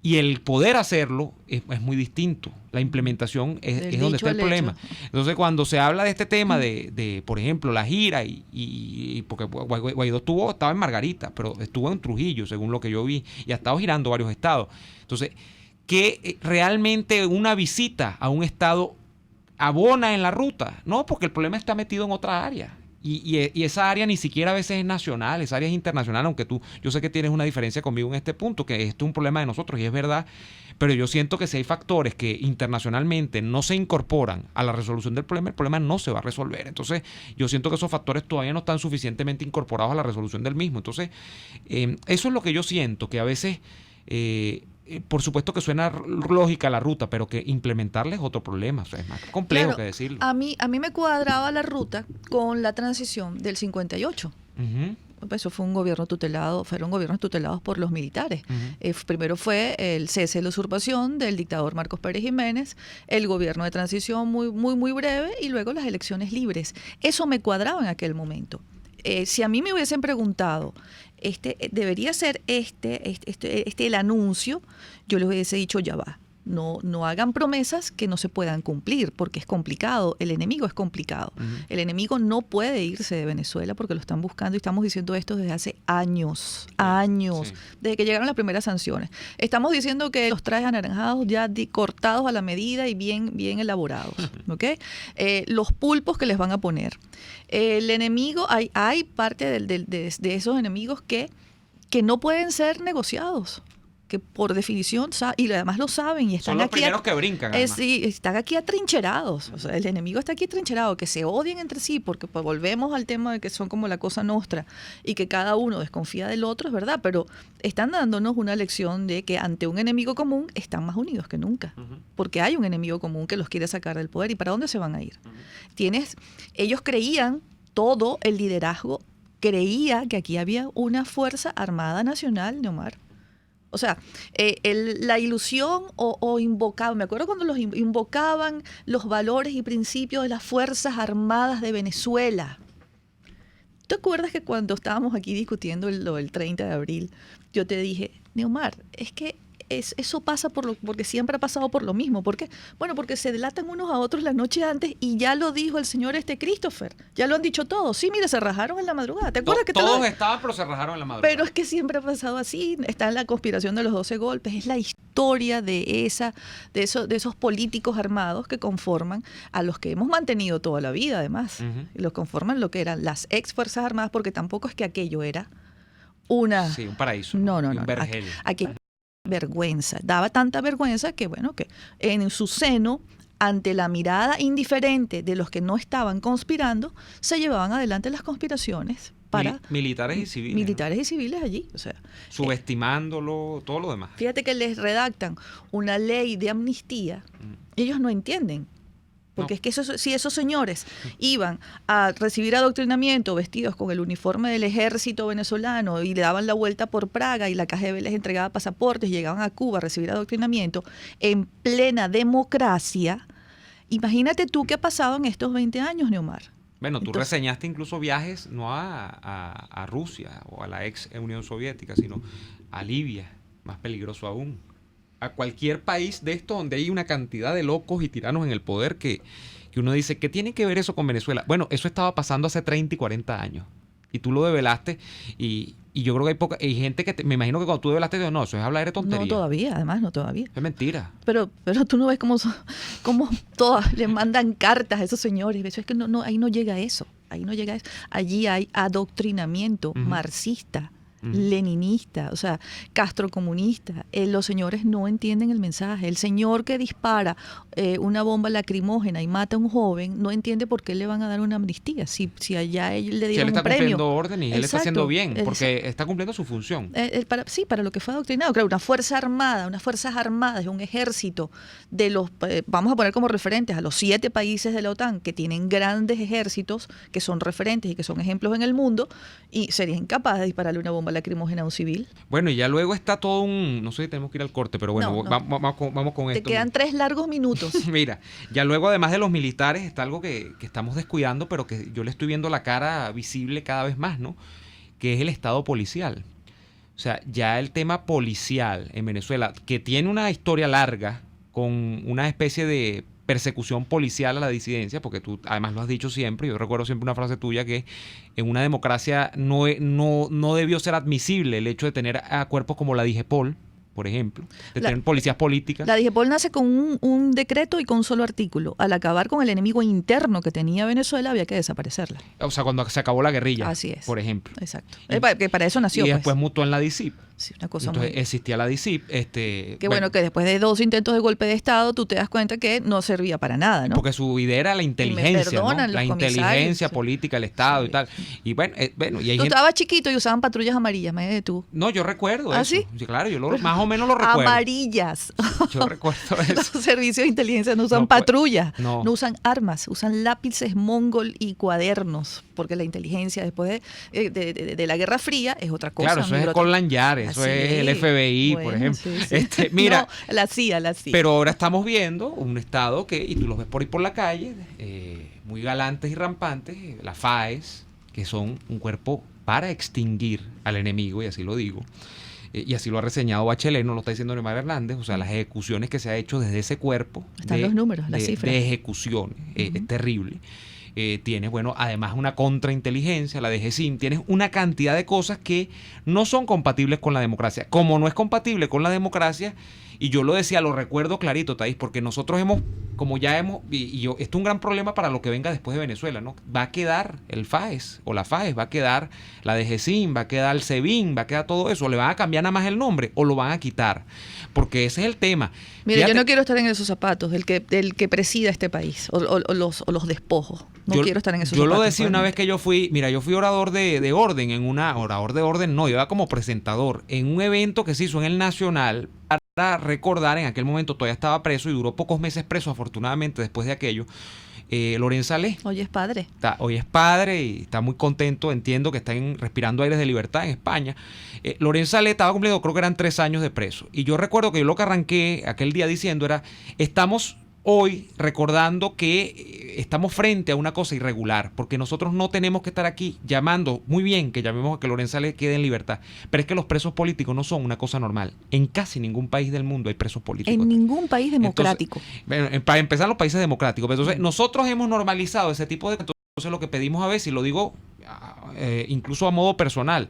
y el poder hacerlo es muy distinto. La implementación es donde está el problema. Entonces, cuando se habla de este tema de por ejemplo, la gira, y porque Guaidó estaba en Margarita, pero estuvo en Trujillo, según lo que yo vi, y ha estado girando varios estados. Entonces, que realmente una visita a un estado abona en la ruta, no, porque el problema está metido en otra área. Y esa área ni siquiera a veces es nacional, esa área es internacional, aunque yo sé que tienes una diferencia conmigo en este punto, que esto es un problema de nosotros, y es verdad, pero yo siento que si hay factores que internacionalmente no se incorporan a la resolución del problema, el problema no se va a resolver. Entonces, yo siento que esos factores todavía no están suficientemente incorporados a la resolución del mismo. Entonces, eso es lo que yo siento, que a veces... por supuesto que suena lógica la ruta, pero que implementarla es otro problema. O sea, es más complejo, claro, que decirlo. A mí me cuadraba la ruta con la transición del 58. Eso fue un gobierno tutelado, fueron gobiernos tutelados por los militares. Primero fue el cese de la usurpación del dictador Marcos Pérez Jiménez, el gobierno de transición muy breve, y luego las elecciones libres. Eso me cuadraba en aquel momento. Si a mí me hubiesen preguntado, debería ser el anuncio, yo les hubiese dicho, ya va. No hagan promesas que no se puedan cumplir, porque es complicado, el enemigo es complicado. El enemigo no puede irse de Venezuela porque lo están buscando, y estamos diciendo esto desde hace años, desde que llegaron las primeras sanciones. Estamos diciendo que los trajes anaranjados ya cortados a la medida y bien elaborados, ¿okay? Los pulpos que les van a poner. El enemigo, hay parte de esos enemigos que no pueden ser negociados, que por definición, y además lo saben, y están son los aquí primeros que brincan. Sí, están aquí atrincherados. O sea, el enemigo está aquí atrincherado, que se odian entre sí, porque pues, volvemos al tema de que son como la Cosa Nostra y que cada uno desconfía del otro, es verdad, pero están dándonos una lección de que ante un enemigo común están más unidos que nunca, porque hay un enemigo común que los quiere sacar del poder. ¿Y para dónde se van a ir? Ellos creían, todo el liderazgo creía que aquí había una Fuerza Armada Nacional, Neomar. O sea, la ilusión o invocaban, me acuerdo cuando los invocaban los valores y principios de las Fuerzas Armadas de Venezuela. ¿Te acuerdas que cuando estábamos aquí discutiendo lo del 30 de abril, yo te dije, Neomar, es que eso pasa porque siempre ha pasado por lo mismo? ¿Por qué? Bueno, porque se delatan unos a otros la noche antes y ya lo dijo el señor Christopher. Ya lo han dicho todos. Sí, mire, se rajaron en la madrugada. ¿Te acuerdas que todos estaban, pero se rajaron en la madrugada? Pero es que siempre ha pasado así. Está en la conspiración de los 12 golpes. Es la historia de esos políticos armados que conforman a los que hemos mantenido toda la vida, además. Y los conforman lo que eran las ex Fuerzas Armadas, porque tampoco es que aquello era un paraíso. No. Un vergel. Aquí vergüenza, daba tanta vergüenza que bueno, que en su seno, ante la mirada indiferente de los que no estaban conspirando, se llevaban adelante las conspiraciones para militares y civiles. Militares y civiles allí, o sea, subestimándolo, todo lo demás. Fíjate que les redactan una ley de amnistía, ellos no entienden. Porque es que si esos señores iban a recibir adoctrinamiento vestidos con el uniforme del ejército venezolano y le daban la vuelta por Praga y la KGB les entregaba pasaportes y llegaban a Cuba a recibir adoctrinamiento en plena democracia, imagínate tú qué ha pasado en estos 20 años, Neomar. Bueno, tú reseñaste incluso viajes no a Rusia o a la ex Unión Soviética, sino a Libia, más peligroso aún. A cualquier país de esto donde hay una cantidad de locos y tiranos en el poder que uno dice, ¿qué tiene que ver eso con Venezuela? Bueno, eso estaba pasando hace 30 y 40 años. Y tú lo develaste y yo creo que hay gente que me imagino que cuando tú develaste, no, eso es hablar de tontería. No todavía, además, no todavía. Es mentira. Pero tú no ves cómo todas le mandan cartas a esos señores. Eso es que no, ahí no llega eso. Ahí no llega eso. Allí hay adoctrinamiento marxista, leninista, o sea, castrocomunista. Los señores no entienden el mensaje. El señor que dispara una bomba lacrimógena y mata a un joven no entiende por qué le van a dar una amnistía si allá él le dieron un premio. Si él está cumpliendo orden y él está haciendo bien, porque está cumpliendo su función. Para lo que fue adoctrinado. Claro, unas Fuerzas Armadas, un ejército de los, vamos a poner como referentes a los 7 países de la OTAN que tienen grandes ejércitos, que son referentes y que son ejemplos en el mundo, y sería incapaz de dispararle una bomba lacrimógena a un civil. Bueno, y ya luego está todo no sé si tenemos que ir al corte, pero bueno, vamos con esto. Te quedan 3 largos minutos. Mira, ya luego además de los militares está algo que estamos descuidando, pero que yo le estoy viendo la cara visible cada vez más, ¿no? Que es el Estado policial. O sea, ya el tema policial en Venezuela, que tiene una historia larga con una especie de persecución policial a la disidencia, porque tú además lo has dicho siempre, yo recuerdo siempre una frase tuya que en una democracia no debió ser admisible el hecho de tener a cuerpos como la DIGEPOL, por ejemplo, de tener policías políticas. La DIGEPOL nace con un decreto y con un solo artículo. Al acabar con el enemigo interno que tenía Venezuela, había que desaparecerla. O sea, cuando se acabó la guerrilla, así es, por ejemplo. Exacto. Que para eso nació. Y después mutó en la DICIP. Sí, una cosa entonces existía la DICIP. Que bueno, que después de 2 intentos de golpe de Estado, tú te das cuenta que no servía para nada, ¿no? Porque su idea era la inteligencia, ¿no? La inteligencia política del Estado y tal. Y bueno, y hay tú estabas chiquito y usaban patrullas amarillas, imagínate tú. No, yo recuerdo eso. ¿Sí? Sí, claro, yo más o menos lo recuerdo. Amarillas. Yo recuerdo eso. Los servicios de inteligencia no usan patrullas, no usan armas, usan lápices mongol y cuadernos, porque la inteligencia después de la Guerra Fría es otra cosa. Claro, eso es Scotland Yard, eso es el FBI, por ejemplo. Sí. Mira, no, la CIA. Pero ahora estamos viendo un Estado y tú los ves por ahí por la calle, muy galantes y rampantes, las FAES, que son un cuerpo para extinguir al enemigo, y así lo digo. Y así lo ha reseñado Bachelet, no lo está diciendo Neymar Hernández, o sea, las ejecuciones que se ha hecho desde ese cuerpo. Están los números, las cifras. De ejecuciones, es terrible. Tienes, bueno, además una contrainteligencia, la DGCIM, tienes una cantidad de cosas que no son compatibles con la democracia. Como no es compatible con la democracia, y yo lo decía, lo recuerdo clarito, Thais, porque nosotros esto es un gran problema para lo que venga después de Venezuela, ¿no? Va a quedar el FAES, o la FAES, va a quedar la DGCIM, va a quedar el SEBIN, va a quedar todo eso, le van a cambiar nada más el nombre, o lo van a quitar, porque ese es el tema. Mira, yo no quiero estar en esos zapatos del que presida este país, o los despojos. No quiero estar en esos zapatos. Yo lo decía una vez que yo fui orador de orden, yo iba como presentador en un evento que se hizo en el Nacional para recordar, en aquel momento todavía estaba preso y duró pocos meses preso, afortunadamente, después de aquello, Lorenza Ale. Hoy es padre. Hoy es padre y está muy contento, entiendo que están respirando aires de libertad en España. Lorenza Ale estaba cumpliendo, creo que eran 3 años de preso. Y yo recuerdo que yo lo que arranqué aquel día diciendo era, estamos hoy recordando que estamos frente a una cosa irregular, porque nosotros no tenemos que estar aquí llamando, muy bien que llamemos a que Lorenza Ale quede en libertad, pero es que los presos políticos no son una cosa normal. En casi ningún país del mundo hay presos políticos. En ningún país democrático. Entonces, para empezar, los países democráticos. Entonces, nosotros hemos normalizado ese tipo de... Entonces, lo que pedimos a veces, y lo digo incluso a modo personal,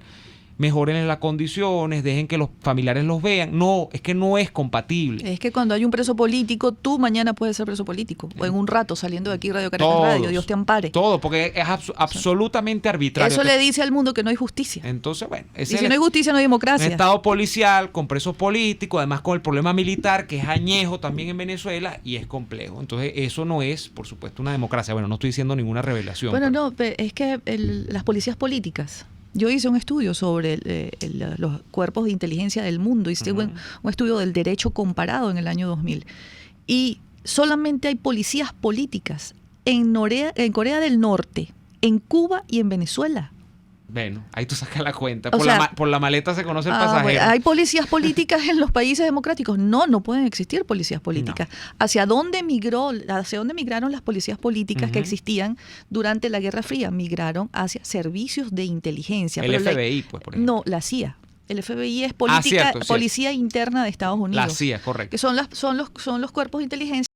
mejoren las condiciones, dejen que los familiares los vean. No, es que no es compatible. Es que cuando hay un preso político, tú mañana puedes ser preso político. O en un rato, saliendo de aquí Radio Caracas Radio, Dios te ampare. Todo, porque es absolutamente arbitrario. Eso le dice al mundo que no hay justicia. Entonces, bueno. Y si no hay justicia, no hay democracia. Un estado policial con presos políticos, además con el problema militar, que es añejo también en Venezuela, y es complejo. Entonces, eso no es, por supuesto, una democracia. Bueno, no estoy diciendo ninguna revelación. Bueno, no, es que las policías políticas... Yo hice un estudio sobre los cuerpos de inteligencia del mundo, hice un estudio del derecho comparado en el año 2000. Y solamente hay policías políticas en Corea del Norte, en Cuba y en Venezuela. Bueno, ahí tú sacas la cuenta. Por la maleta se conoce el pasajero. Bueno, ¿hay policías políticas en los países democráticos? No pueden existir policías políticas. No. ¿Hacia dónde migraron las policías políticas que existían durante la Guerra Fría? Migraron hacia servicios de inteligencia. El FBI, pues, por ejemplo. No, la CIA. El FBI es policía interna de Estados Unidos. La CIA, correcto. Que son los cuerpos de inteligencia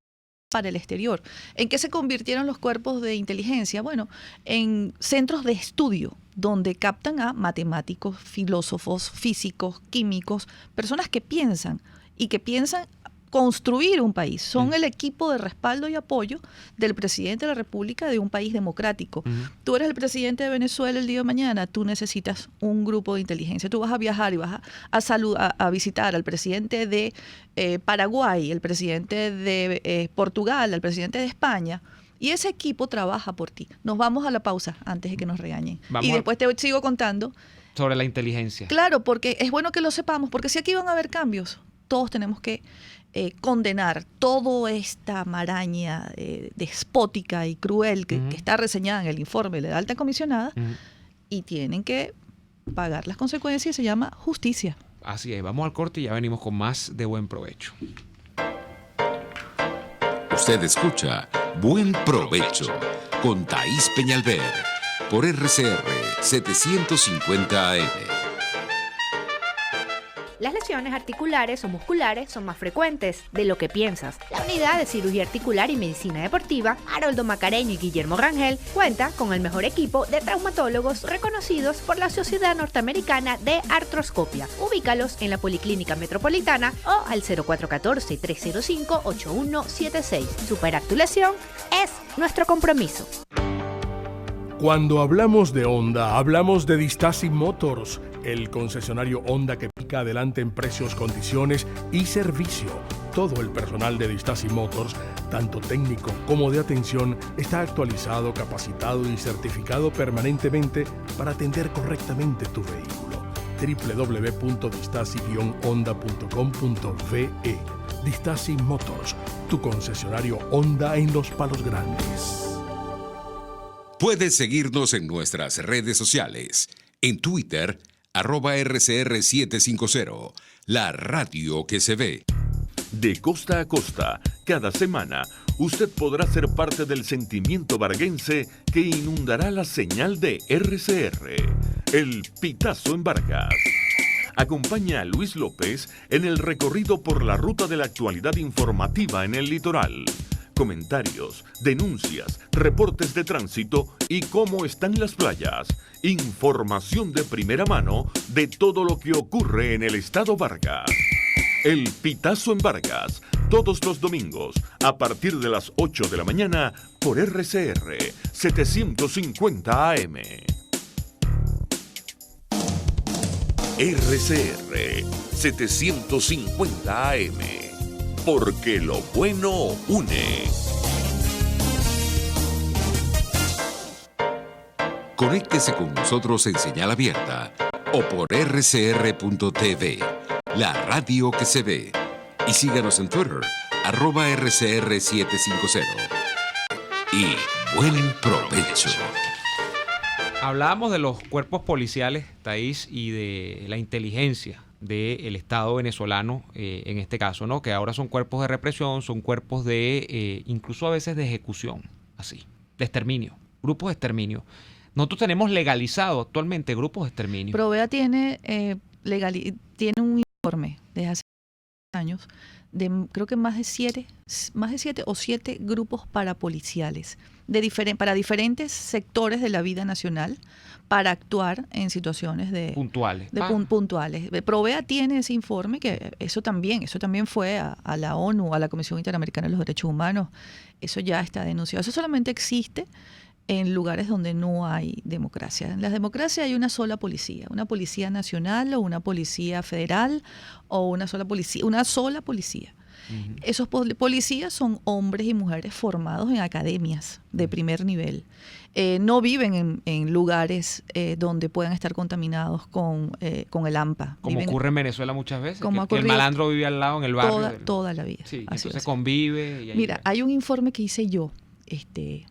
para el exterior. ¿En qué se convirtieron los cuerpos de inteligencia? Bueno, en centros de estudio donde captan a matemáticos, filósofos, físicos, químicos, personas que piensan construir un país. Son el equipo de respaldo y apoyo del presidente de la República de un país democrático. Tú eres el presidente de Venezuela el día de mañana, tú necesitas un grupo de inteligencia. Tú vas a viajar y vas a visitar al presidente de Paraguay, el presidente de Portugal, al presidente de España. Y ese equipo trabaja por ti. Nos vamos a la pausa antes de que nos regañen. Y después te sigo contando. Sobre la inteligencia. Claro, porque es bueno que lo sepamos, porque si aquí van a haber cambios, todos tenemos que condenar toda esta maraña despótica y cruel que está reseñada en el informe de la alta comisionada y tienen que pagar las consecuencias, se llama justicia. Así es, vamos al corte y ya venimos con más de Buen Provecho. Usted escucha Buen Provecho con Thaís Peñalver por RCR 750 AM. Las lesiones articulares o musculares son más frecuentes de lo que piensas. La Unidad de Cirugía Articular y Medicina Deportiva, Haroldo Macareño y Guillermo Rangel, cuenta con el mejor equipo de traumatólogos reconocidos por la Sociedad Norteamericana de Artroscopia. Ubícalos en la Policlínica Metropolitana o al 0414-305-8176. Superar tu lesión es nuestro compromiso. Cuando hablamos de Honda, hablamos de Distasi Motors, el concesionario Honda que pica adelante en precios, condiciones y servicio. Todo el personal de Distasi Motors, tanto técnico como de atención, está actualizado, capacitado y certificado permanentemente para atender correctamente tu vehículo. www.distasi-honda.com.ve. Distasi Motors, tu concesionario Honda en Los Palos Grandes. Puedes seguirnos en nuestras redes sociales. En Twitter, @RCR750, la radio que se ve. De costa a costa, cada semana, usted podrá ser parte del sentimiento varguense que inundará la señal de RCR, el Pitazo en Vargas. Acompaña a Luis López en el recorrido por la ruta de la actualidad informativa en el litoral. Comentarios, denuncias, reportes de tránsito y cómo están las playas. Información de primera mano de todo lo que ocurre en el estado Vargas. El Pitazo en Vargas, todos los domingos, a partir de las 8 de la mañana, por RCR 750 AM. RCR 750 AM. Porque lo bueno une. Conéctese con nosotros en señal abierta o por rcr.tv, la radio que se ve. Y síganos en Twitter, @RCR750. y buen provecho. Hablábamos de los cuerpos policiales, Thaís, y de la inteligencia del Estado venezolano, en este caso, ¿no? Que ahora son cuerpos de represión, son cuerpos de, incluso a veces de ejecución, así, de exterminio, grupos de exterminio. Nosotros tenemos legalizado actualmente grupos de exterminio. Provea tiene, tiene un informe desde hace años de creo que más de siete o siete grupos parapoliciales para diferentes sectores de la vida nacional para actuar en situaciones puntuales. Puntuales. Provea tiene ese informe, que eso también fue a la ONU, a la Comisión Interamericana de los Derechos Humanos. Eso ya está denunciado. Eso solamente existe en lugares donde no hay democracia. En las democracias hay una sola policía nacional o una policía federal o una sola policía. Uh-huh. Esos policías son hombres y mujeres formados en academias de primer nivel. No viven en lugares donde puedan estar contaminados con el AMPA. Como ocurre en Venezuela muchas veces, que el malandro vive al lado en el barrio. Toda la vida. Sí, entonces convive. Y mira, hay un informe que hice yo. Estoy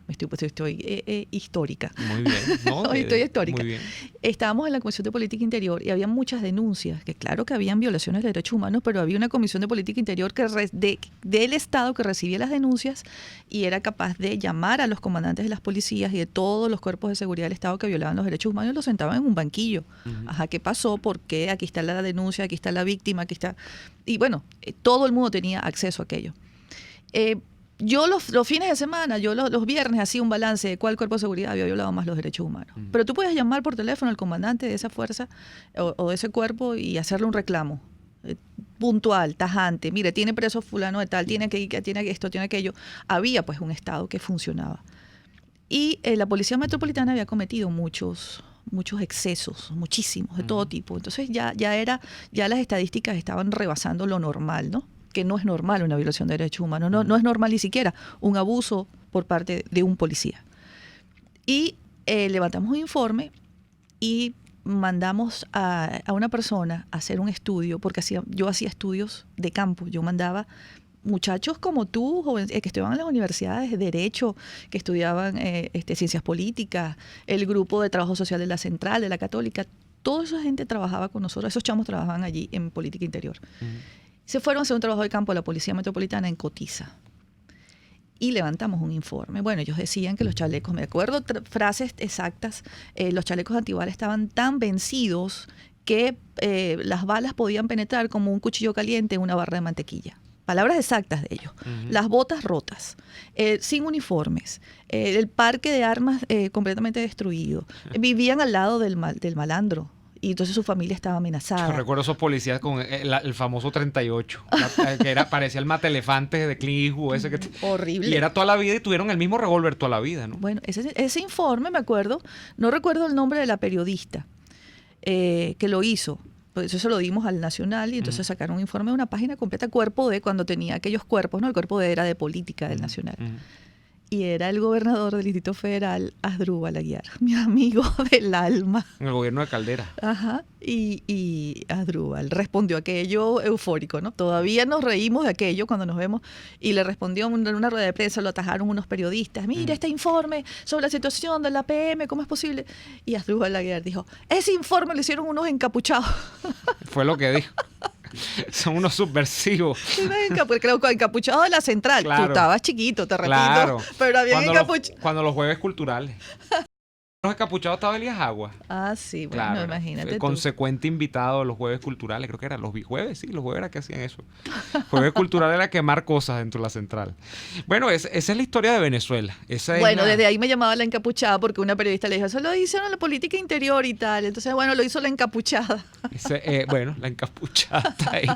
histórica. Muy bien. No, estoy histórica. Muy bien. Estábamos en la Comisión de Política Interior y había muchas denuncias, que claro que habían violaciones de derechos humanos, pero había una Comisión de Política Interior del Estado que recibía las denuncias y era capaz de llamar a los comandantes de las policías y de todos los cuerpos de seguridad del Estado que violaban los derechos humanos y los sentaban en un banquillo. Uh-huh. Ajá, ¿qué pasó? ¿Por qué? Aquí está la denuncia, aquí está la víctima, aquí está... Y bueno, todo el mundo tenía acceso a aquello. Yo los fines de semana, los viernes hacía un balance de cuál cuerpo de seguridad había violado más los derechos humanos. Uh-huh. Pero tú puedes llamar por teléfono al comandante de esa fuerza o de ese cuerpo y hacerle un reclamo puntual, tajante. Mire, tiene preso fulano de tal, tiene esto, tiene aquello. Había pues un Estado que funcionaba. Y la Policía Metropolitana había cometido muchos excesos, muchísimos, de todo tipo. Entonces ya las estadísticas estaban rebasando lo normal, ¿no? Que no es normal una violación de derechos humanos, no es normal ni siquiera un abuso por parte de un policía. Y levantamos un informe y mandamos a una persona a hacer un estudio, porque yo hacía estudios de campo, yo mandaba muchachos como tú, jóvenes, que estudiaban en las universidades de Derecho, que estudiaban Ciencias Políticas, el grupo de Trabajo Social de la Central, de la Católica, toda esa gente trabajaba con nosotros, esos chamos trabajaban allí en Política Interior. Uh-huh. Se fueron a hacer un trabajo de campo a la Policía Metropolitana en Cotiza y levantamos un informe. Bueno, ellos decían que los chalecos, me acuerdo frases exactas, los chalecos antibalas estaban tan vencidos que las balas podían penetrar como un cuchillo caliente en una barra de mantequilla. Palabras exactas de ellos. Uh-huh. Las botas rotas, sin uniformes, el parque de armas completamente destruido. Vivían al lado del malandro. Y entonces su familia estaba amenazada. Yo recuerdo esos policías con el famoso 38, que parecía el matelefante de Clint Eastwood. Horrible. Y era toda la vida y tuvieron el mismo revólver toda la vida, ¿no? Bueno, ese informe, me acuerdo, no recuerdo el nombre de la periodista que lo hizo. Pues eso se lo dimos al Nacional y entonces sacaron un informe de una página completa, cuerpo de, cuando tenía aquellos cuerpos, ¿no? El cuerpo de era de política del Nacional. Y era el gobernador del Distrito Federal, Asdrúbal Aguiar, mi amigo del alma. En el gobierno de Caldera. Ajá. Y Asdrúbal respondió aquello eufórico, ¿no? Todavía nos reímos de aquello cuando nos vemos. Y le respondió en una rueda de prensa, lo atajaron unos periodistas. Mira este informe sobre la situación de la PM, ¿cómo es posible? Y Asdrúbal Aguiar dijo, ese informe lo hicieron unos encapuchados. Fue lo que dijo. Son unos subversivos. Porque los encapuchados de la Central. Claro. Tú estabas chiquito, te repito. Claro. Pero había encapuchados. Cuando los jueves culturales. Los encapuchados estaba Elías Agua. Ah, sí, bueno, claro, imagínate. Consecuente invitado a los jueves culturales, creo que eran los jueves, sí, los jueves era que hacían eso. Jueves cultural era quemar cosas dentro de la Central. Bueno, esa es la historia de Venezuela. Desde ahí me llamaba la encapuchada porque una periodista le dijo, eso lo hicieron la política interior y tal. Entonces, bueno, lo hizo la encapuchada. La encapuchada está ahí.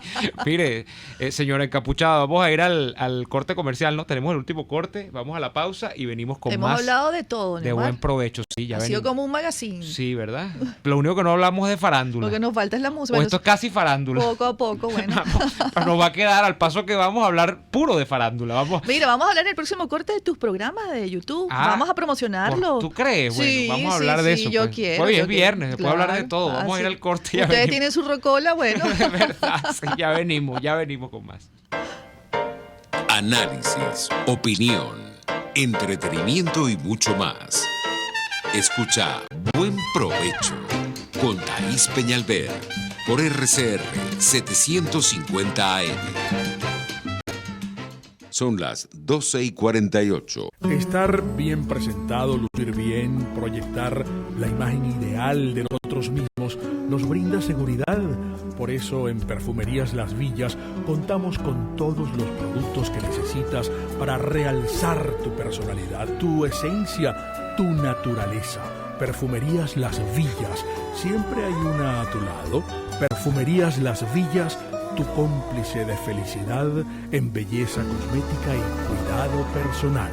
Mire, señora encapuchada, vamos a ir al corte comercial, ¿no? Tenemos el último corte, vamos a la pausa y venimos con Hemos más. Hemos hablado de todo, de buen provecho, sí, ya ha sido como un magazine. Sí, ¿verdad? Lo único que no hablamos es de farándula. Lo que nos falta es la música. O esto es casi farándula. Poco a poco, bueno. Pero nos va a quedar al paso que vamos a hablar puro de farándula. Mira, vamos a hablar en el próximo corte de tus programas de YouTube. Vamos a promocionarlo. ¿Tú crees? Bueno, sí, vamos a hablar de eso. Yo pues. quiero. Hoy es viernes, se puede hablar de todo. Vamos a ir al corte y ya Ustedes venimos. tienen su rocola, bueno. De verdad, sí, ya venimos con más. Análisis, opinión, entretenimiento y mucho más. Escucha Buen Provecho con Thaís Peñalver por RCR 750 AM. Son las 12:48. Estar bien presentado, lucir bien, proyectar la imagen ideal de nosotros mismos nos brinda seguridad. Por eso en Perfumerías Las Villas contamos con todos los productos que necesitas para realzar tu personalidad, tu esencia, tu naturaleza. Perfumerías Las Villas, siempre hay una a tu lado. Perfumerías Las Villas, tu cómplice de felicidad en belleza cosmética y cuidado personal.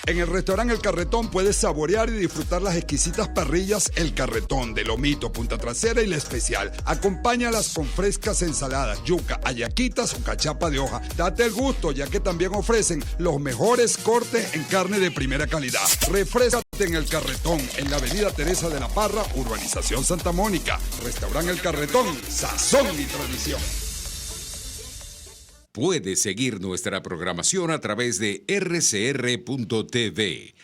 En el restaurante El Carretón puedes saborear y disfrutar las exquisitas parrillas El Carretón de lomito, punta trasera y la especial. Acompáñalas con frescas ensaladas, yuca, hallaquitas o cachapa de hoja. Date el gusto, ya que también ofrecen los mejores cortes en carne de primera calidad. Refréscate en El Carretón, en la avenida Teresa de la Parra, urbanización Santa Mónica. Restaurante El Carretón, sazón y tradición. Puedes seguir nuestra programación a través de rcr.tv,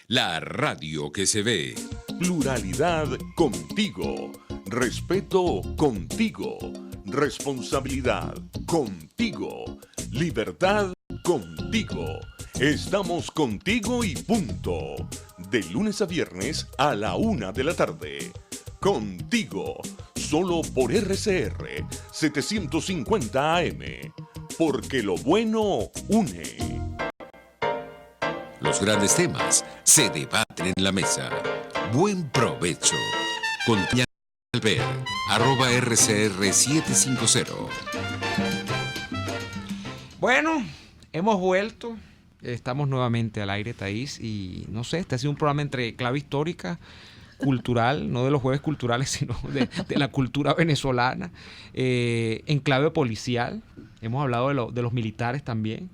la radio que se ve. Pluralidad contigo. Respeto contigo. Responsabilidad contigo. Libertad contigo. Estamos contigo y punto. De lunes a viernes a la 1 de la tarde. Contigo. Solo por RCR 750 AM. Porque lo bueno une. Los grandes temas se debaten en la mesa. Buen provecho. Con Peñalver, @RCR750. Bueno, hemos vuelto. Estamos nuevamente al aire, Thaís. Y no sé, este ha sido un programa entre clave histórica, cultural, no de los jueves culturales, sino de la cultura venezolana, en clave policial. Hemos hablado de los militares también.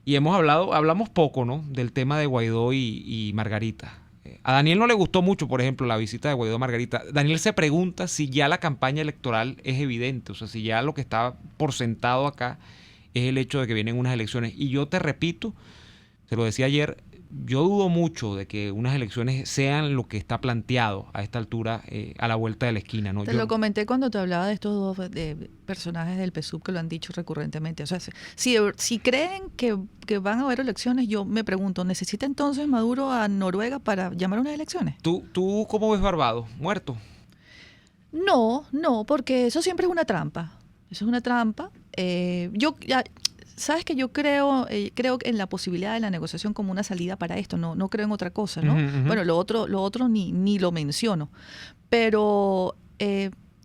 Y hablamos poco, ¿no?, del tema de Guaidó y Margarita. A Daniel no le gustó mucho, por ejemplo, la visita de Guaidó a Margarita. Daniel se pregunta si ya la campaña electoral es evidente, o sea, si ya lo que está por sentado acá es el hecho de que vienen unas elecciones. Y yo te repito, se lo decía ayer, yo dudo mucho de que unas elecciones sean lo que está planteado a esta altura, a la vuelta de la esquina, ¿no? Lo comenté cuando te hablaba de estos dos personajes del PSUV que lo han dicho recurrentemente. O sea, si creen que van a haber elecciones, yo me pregunto, ¿necesita entonces Maduro a Noruega para llamar a unas elecciones? ¿Tú cómo ves Barbados? ¿Muerto? No, porque eso siempre es una trampa. Eso es una trampa. Sabes que yo creo en la posibilidad de la negociación como una salida para esto, no creo en otra cosa, ¿no? Uh-huh. Bueno, lo otro ni lo menciono, pero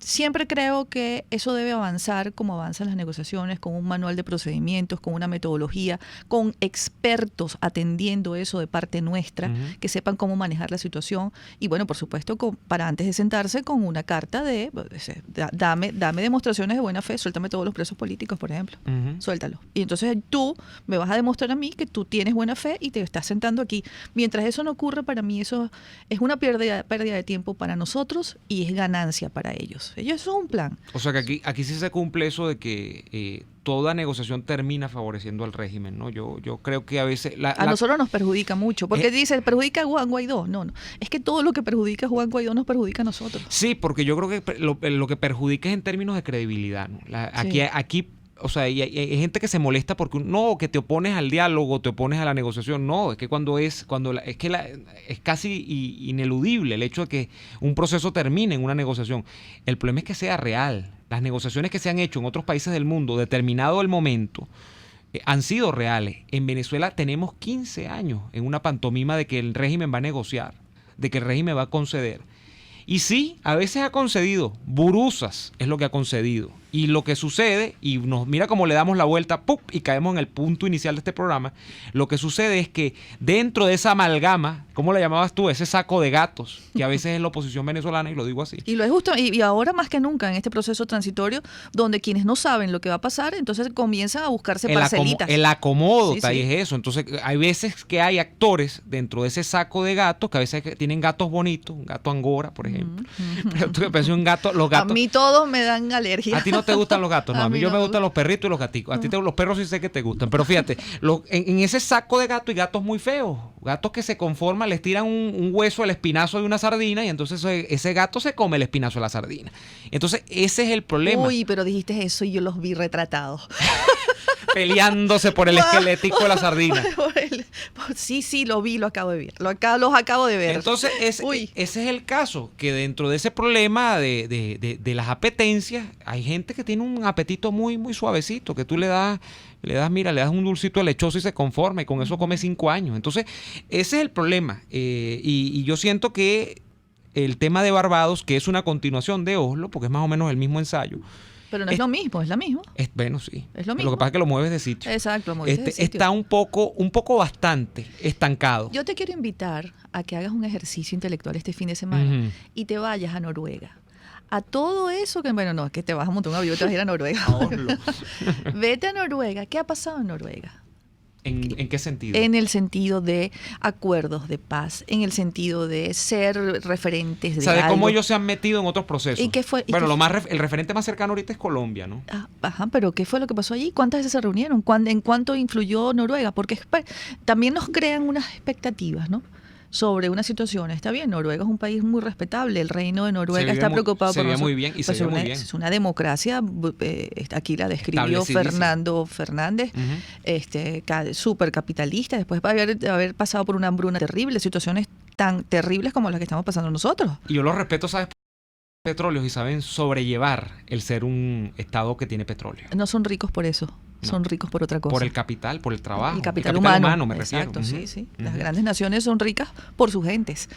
siempre creo que eso debe avanzar como avanzan las negociaciones, con un manual de procedimientos, con una metodología, con expertos atendiendo eso de parte nuestra, uh-huh, que sepan cómo manejar la situación y bueno, por supuesto, para antes de sentarse con una carta de dame demostraciones de buena fe, suéltame todos los presos políticos, por ejemplo, uh-huh, suéltalos. Y entonces tú me vas a demostrar a mí que tú tienes buena fe y te estás sentando aquí. Mientras eso no ocurra, para mí eso es una pérdida de tiempo para nosotros y es ganancia para ellos. Eso es un plan. O sea que aquí sí se cumple eso de que toda negociación termina favoreciendo al régimen, ¿no? Yo creo que a veces... A nosotros nos perjudica mucho, porque dice, perjudica a Juan Guaidó. No, es que todo lo que perjudica a Juan Guaidó nos perjudica a nosotros. Sí, porque yo creo que lo que perjudica es en términos de credibilidad, ¿no? Aquí o sea, hay gente que se molesta porque no, que te opones al diálogo, te opones a la negociación. No, es que es casi ineludible el hecho de que un proceso termine en una negociación. El problema es que sea real. Las negociaciones que se han hecho en otros países del mundo, determinado el momento, han sido reales. En Venezuela tenemos 15 años en una pantomima de que el régimen va a negociar, de que el régimen va a conceder. Y sí, a veces ha concedido, buruzas es lo que ha concedido. Y lo que sucede, y mira cómo le damos la vuelta, ¡pum!, y caemos en el punto inicial de este programa, lo que sucede es que dentro de esa amalgama, ¿cómo la llamabas tú? Ese saco de gatos, que a veces es la oposición venezolana, y lo digo así. Y lo es justo, y ahora más que nunca en este proceso transitorio, donde quienes no saben lo que va a pasar, entonces comienzan a buscarse parcelitas. El acomodo, sí. Es eso. Entonces hay veces que hay actores dentro de ese saco de gatos, que a veces tienen gatos bonitos, un gato angora, por ejemplo. Pero tú que pensé un gato, los gatos... A mí todos me dan alergia. A ti no no te gustan los gatos. No, a mí no me gustan los perritos y los gaticos. A ti los perros sí sé que te gustan. Pero fíjate, en ese saco de gatos hay gatos muy feos. Gatos que se conforman, les tiran un hueso, el espinazo de una sardina y entonces ese gato se come el espinazo de la sardina. Entonces ese es el problema. Uy, pero dijiste eso y yo los vi retratados. Peleándose por el esquelético de la sardina. Sí, lo vi, lo acabo de ver. Los acabo de ver. Entonces, ese es el caso, que dentro de ese problema de las apetencias, hay gente que tiene un apetito muy, muy suavecito, que tú le das un dulcito lechoso y se conforma, y con eso come 5 años. Entonces, ese es el problema. Y yo siento que el tema de Barbados, que es una continuación de Oslo, porque es más o menos el mismo ensayo. Pero no es lo mismo, es la misma. Bueno, sí. Es lo mismo. Lo que pasa es que lo mueves de sitio. Exacto, lo mueves de sitio. Está un poco bastante estancado. Yo te quiero invitar a que hagas un ejercicio intelectual este fin de semana y te vayas a Noruega. A todo eso que, bueno, no, es que te vas a montar un avión y te vas a ir a Noruega. Vete a Noruega. ¿Qué ha pasado en Noruega? ¿En qué sentido? En el sentido de acuerdos de paz, en el sentido de ser referentes de de algo. cómo ellos se han metido en otros procesos. ¿Y qué fue? Bueno, el referente más cercano ahorita es Colombia, ¿no? Ajá, pero ¿qué fue lo que pasó allí? ¿Cuántas veces se reunieron? ¿En cuánto influyó Noruega? Porque también nos crean unas expectativas, ¿no?, sobre una situación. Está bien, Noruega es un país muy respetable, el reino de Noruega está preocupado por nosotros. Muy bien, y se ve muy bien. Es una democracia, aquí la describió Fernando Fernández, súper capitalista, después de haber pasado por una hambruna terrible, situaciones tan terribles como las que estamos pasando nosotros. Y yo los respeto, ¿sabes? Petróleos y saben sobrellevar el ser un estado que tiene petróleo. No son ricos por eso. Son ricos por otra cosa. Por el capital, por el trabajo. El capital humano me refiero. Exacto, sí. Las grandes naciones son ricas por sus gentes.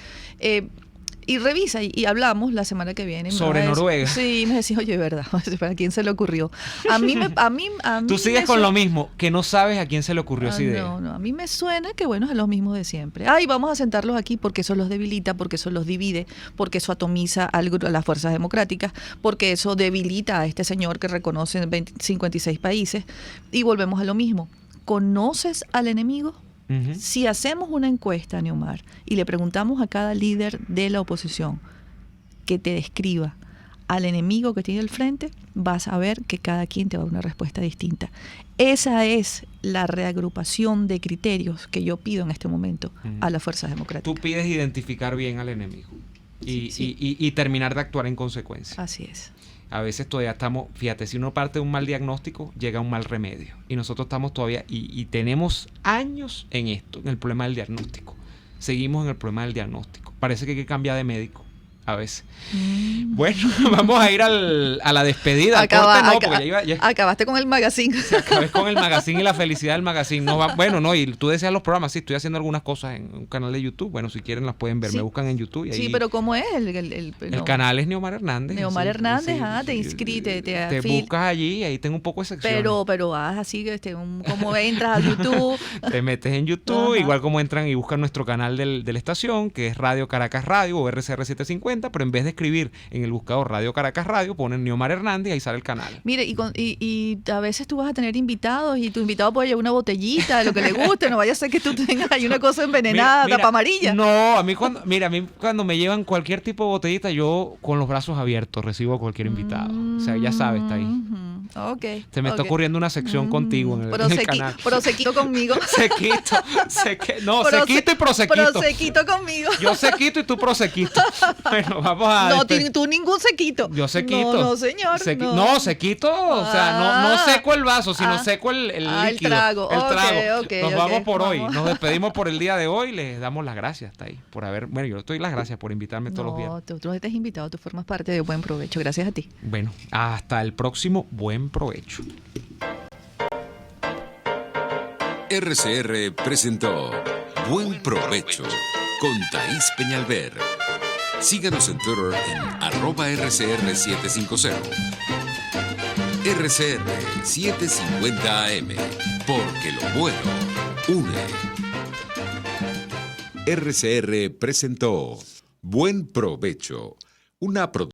Y revisa, y hablamos la semana que viene. Sobre Noruega. Sí, me decís, oye, ¿verdad? ¿Para quién se le ocurrió? A mí Tú sigues con lo mismo, que no sabes a quién se le ocurrió esa idea. No, a mí me suena que, bueno, es lo mismo de siempre. Vamos a sentarlos aquí porque eso los debilita, porque eso los divide, porque eso atomiza a las fuerzas democráticas, porque eso debilita a este señor que reconoce en 56 países. Y volvemos a lo mismo. ¿Conoces al enemigo? Si hacemos una encuesta, Neomar, y le preguntamos a cada líder de la oposición que te describa al enemigo que tiene al frente, vas a ver que cada quien te va a dar una respuesta distinta. Esa es la reagrupación de criterios que yo pido en este momento a las fuerzas democráticas. Tú pides identificar bien al enemigo y terminar de actuar en consecuencia. Así es. A veces todavía estamos, fíjate, si uno parte de un mal diagnóstico, llega un mal remedio. Y nosotros estamos todavía, y tenemos años en esto, en el problema del diagnóstico. Seguimos en el problema del diagnóstico. Parece que hay que cambiar de médico a veces. Bueno, vamos a ir a la despedida. Acabaste con el magazine. Acabé con el magazine y la felicidad del magazine. Y tú deseas los programas. Sí, estoy haciendo algunas cosas en un canal de YouTube. Bueno, si quieren las pueden ver. Sí. Me buscan en YouTube. Y ahí, sí, pero ¿cómo es? El canal es Neomar Hernández. Neomar Hernández, te inscribes. Te buscas allí y ahí tengo un poco de secciones. Pero haz así, como entras a YouTube. Te metes en YouTube, igual como entran y buscan nuestro canal de la estación, que es Radio Caracas Radio o RCR 750. Pero en vez de escribir en el buscador Radio Caracas Radio, ponen Neomar Hernández y ahí sale el canal. Mire, y a veces tú vas a tener invitados y tu invitado puede llevar una botellita de lo que le guste, no vaya a ser que tú tengas ahí una cosa envenenada, tapa amarilla. No, a mí cuando me llevan cualquier tipo de botellita, yo con los brazos abiertos recibo a cualquier invitado. O sea, ya sabes, está ahí. Okay, Se me está ocurriendo una sección contigo en el canal. Prosequito conmigo. Sequito y prosequito. Prosequito conmigo. Yo sequito y tú prosequito. Bueno, vamos a... No, tú ningún sequito. Yo sequito. No, señor. Sequito, o sea, no seco el vaso, sino seco el líquido. El trago. Nos vamos por hoy. Nos despedimos por el día de hoy. Les damos las gracias, está ahí, por haber... Bueno, yo les doy las gracias por invitarme todos los viernes. Tú no estás invitado, tú formas parte de Buen Provecho. Gracias a ti. Bueno, hasta el próximo Buen Provecho. RCR presentó Buen Provecho con Thaís Peñalver. Síganos en Twitter en @RCR750. RCR 750 AM, porque lo bueno une. RCR presentó Buen Provecho, una producción